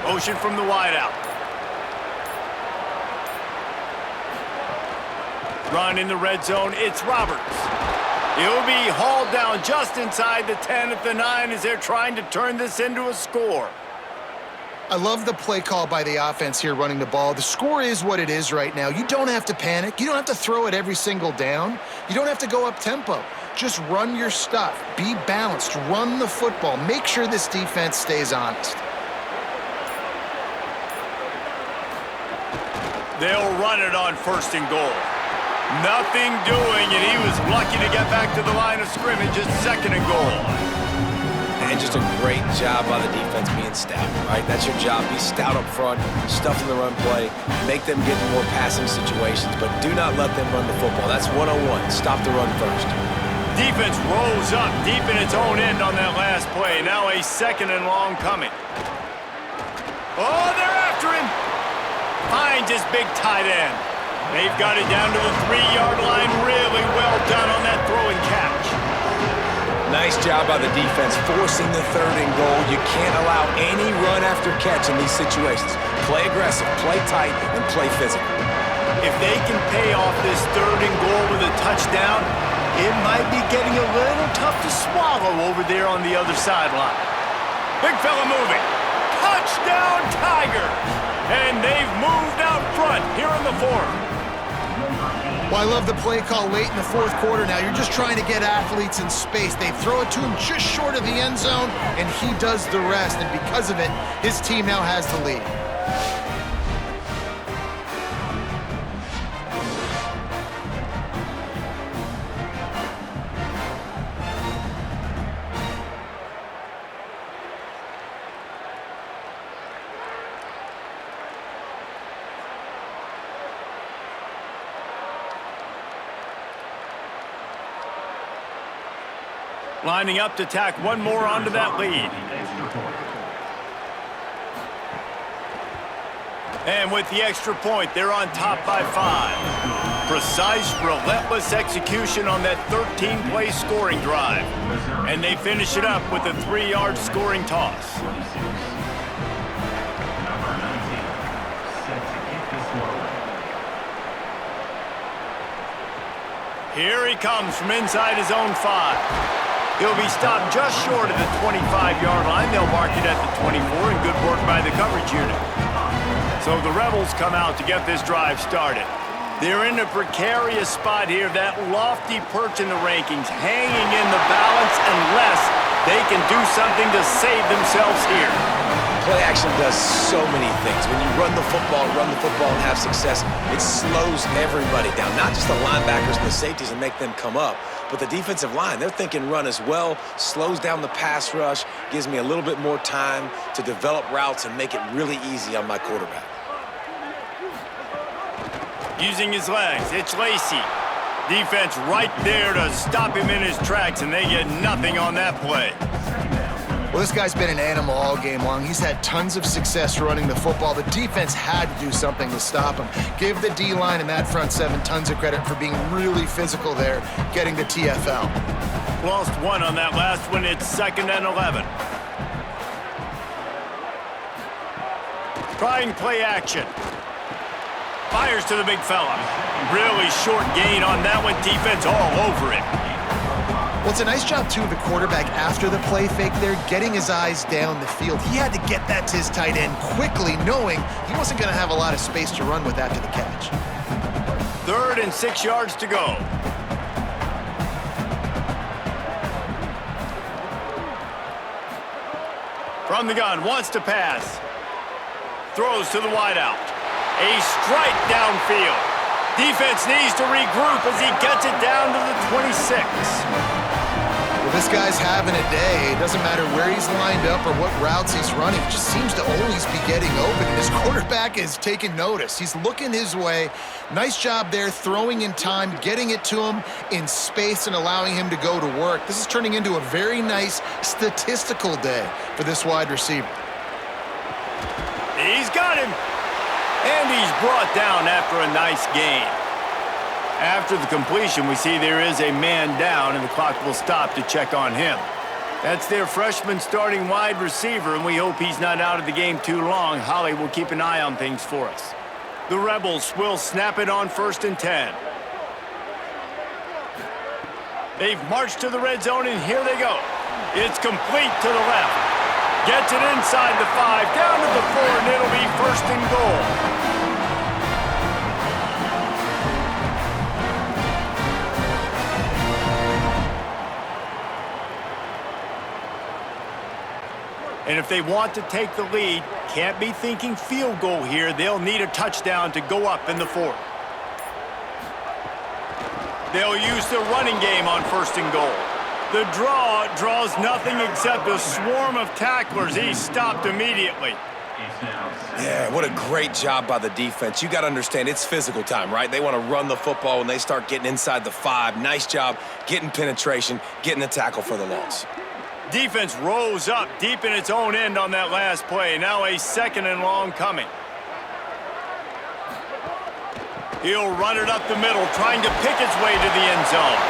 4. Motion from the wideout. Run in the red zone. It's Roberts. He'll be hauled down just inside the 10 at the 9 as they're trying to turn this into a score. I love the play call by the offense here running the ball. The score is what it is right now. You don't have to panic. You don't have to throw it every single down. You don't have to go up tempo. Just run your stuff. Be balanced. Run the football. Make sure this defense stays honest. They'll run it on 1st and goal. Nothing doing, and he was lucky to get back to the line of scrimmage at 2nd and goal. And just a great job by the defense being stout, right? That's your job. Be stout up front, stuff in the run play, make them get in more passing situations, but do not let them run the football. That's 101. Stop the run first. Defense rolls up deep in its own end on that last play. Now a 2nd and long coming. Oh, they're after him. Finds his big tight end. They've got it down to the 3-yard line. Really well done on that throw and catch. Nice job by the defense forcing the 3rd and goal. You can't allow any run after catch in these situations. Play aggressive, play tight, and play physical. If they can pay off this 3rd and goal with a touchdown, it might be getting a little tough to swallow over there on the other sideline. Big fella moving. Touchdown Tigers! And they've moved out front here in the 4th. Well, I love the play call late in the 4th quarter now. You're just trying to get athletes in space. They throw it to him just short of the end zone, and he does the rest. And because of it, his team now has the lead. Lining up to tack one more onto that lead. And with the extra point, they're on top by 5. Precise, relentless execution on that 13-play scoring drive. And they finish it up with a 3-yard scoring toss. Here he comes from inside his own 5. He'll be stopped just short of the 25-yard line. They'll mark it at the 24, and good work by the coverage unit. So the Rebels come out to get this drive started. They're in a precarious spot here, that lofty perch in the rankings, hanging in the balance unless they can do something to save themselves here. Play action does so many things. When you run the football and have success, it slows everybody down, not just the linebackers and the safeties and make them come up, but the defensive line. They're thinking run as well, slows down the pass rush, gives me a little bit more time to develop routes and make it really easy on my quarterback. Using his legs, it's Lacey. Defense right there to stop him in his tracks, and they get nothing on that play. Well, this guy's been an animal all game long. He's had tons of success running the football. The defense had to do something to stop him. Give the D-line and that front 7 tons of credit for being really physical there, getting the TFL. Lost 1 on that last one. It's 2nd and 11. Trying play action. Fires to the big fella. Really short gain on that one. Defense all over it. Well, it's a nice job, too, of the quarterback after the play fake there, getting his eyes down the field. He had to get that to his tight end quickly, knowing he wasn't going to have a lot of space to run with after the catch. 3rd and 6 yards to go. From the gun, wants to pass. Throws to the wideout. A strike downfield. Defense needs to regroup as he gets it down to the 26. Well, this guy's having a day. It doesn't matter where he's lined up or what routes he's running. He just seems to always be getting open. And his quarterback is taking notice. He's looking his way. Nice job there, throwing in time, getting it to him in space and allowing him to go to work. This is turning into a very nice statistical day for this wide receiver. He's got him. And he's brought down after a nice gain. After the completion, we see there is a man down, and the clock will stop to check on him. That's their freshman starting wide receiver, and we hope he's not out of the game too long. Holly will keep an eye on things for us. The Rebels will snap it on 1st and 10. They've marched to the red zone, and here they go. It's complete to the left. Gets it inside the 5, down to the 4, and it'll be 1st and goal. And if they want to take the lead, can't be thinking field goal here. They'll need a touchdown to go up in the 4th. They'll use the running game on 1st and goal. The draw draws nothing except a swarm of tacklers. He's stopped immediately. Yeah, what a great job by the defense. You got to understand, it's physical time, right? They want to run the football when they start getting inside the 5. Nice job getting penetration, getting the tackle for the loss. Defense rose up deep in its own end on that last play. Now a 2nd and long coming. He'll run it up the middle, trying to pick his way to the end zone.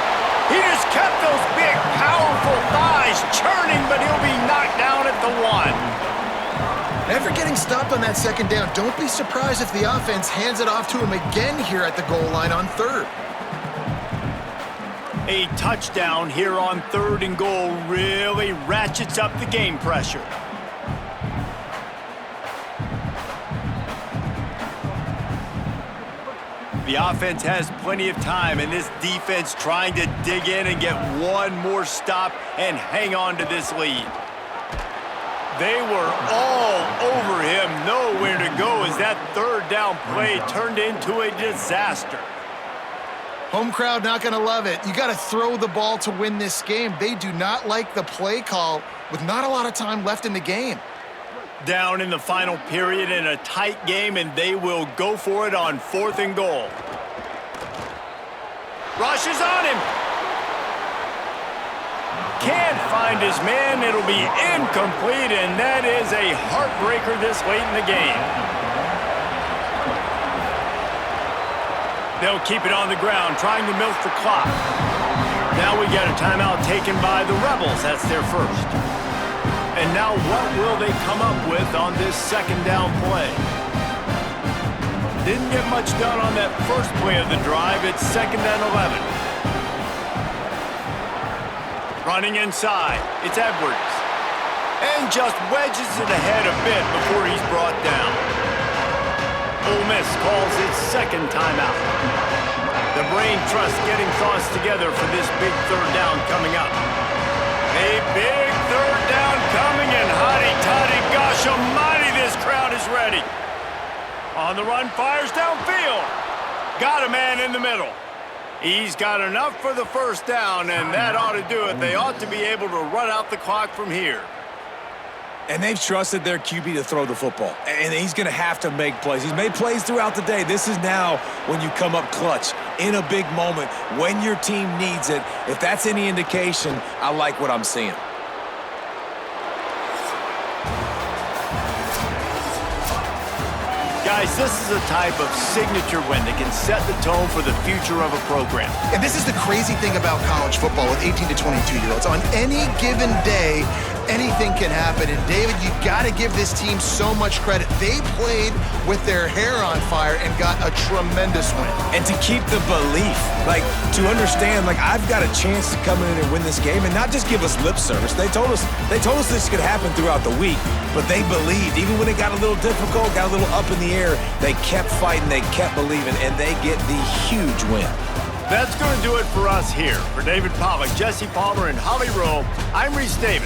He just kept those big, powerful thighs churning, but he'll be knocked down at the 1. Never getting stopped on that 2nd down. Don't be surprised if the offense hands it off to him again here at the goal line on 3rd. A touchdown here on 3rd and goal really ratchets up the game pressure. The offense has plenty of time, and this defense trying to dig in and get one more stop and hang on to this lead. They were all over him, nowhere to go as that 3rd down play turned into a disaster. Home crowd not going to love it. You got to throw the ball to win this game. They do not like the play call with not a lot of time left in the game. Down in the final period in a tight game, and they will go for it on 4th and goal. Rushes on him. Can't find his man. It'll be incomplete, and that is a heartbreaker this late in the game. They'll keep it on the ground, trying to milk the clock. Now we get a timeout taken by the Rebels. That's their first. And now what will they come up with on this 2nd down play? Didn't get much done on that first play of the drive. It's 2nd and 11. Running inside. It's Edwards. And just wedges it ahead a bit before he's brought down. Ole Miss calls its 2nd timeout. The brain trust getting thoughts together for this big 3rd down coming up. A big 3rd down coming, and hotty-toddy, gosh almighty, this crowd is ready. On the run, fires downfield. Got a man in the middle. He's got enough for the 1st down, and that ought to do it. They ought to be able to run out the clock from here. And they've trusted their QB to throw the football. And he's going to have to make plays. He's made plays throughout the day. This is now when you come up clutch in a big moment when your team needs it. If that's any indication, I like what I'm seeing. Guys, this is a type of signature win that can set the tone for the future of a program. And this is the crazy thing about college football with 18 to 22-year-olds. On any given day, anything can happen. And David, you got to give this team so much credit. They played with their hair on fire and got a tremendous win. And to keep the belief, like to understand, like I've got a chance to come in and win this game and not just give us lip service. They told us this could happen throughout the week, but they believed. Even when it got a little difficult, got a little up in the air, they kept fighting, they kept believing, and they get the huge win. That's going to do it for us here. For David Pollack, Jesse Palmer, and Holly Rowe, I'm Reese Davis.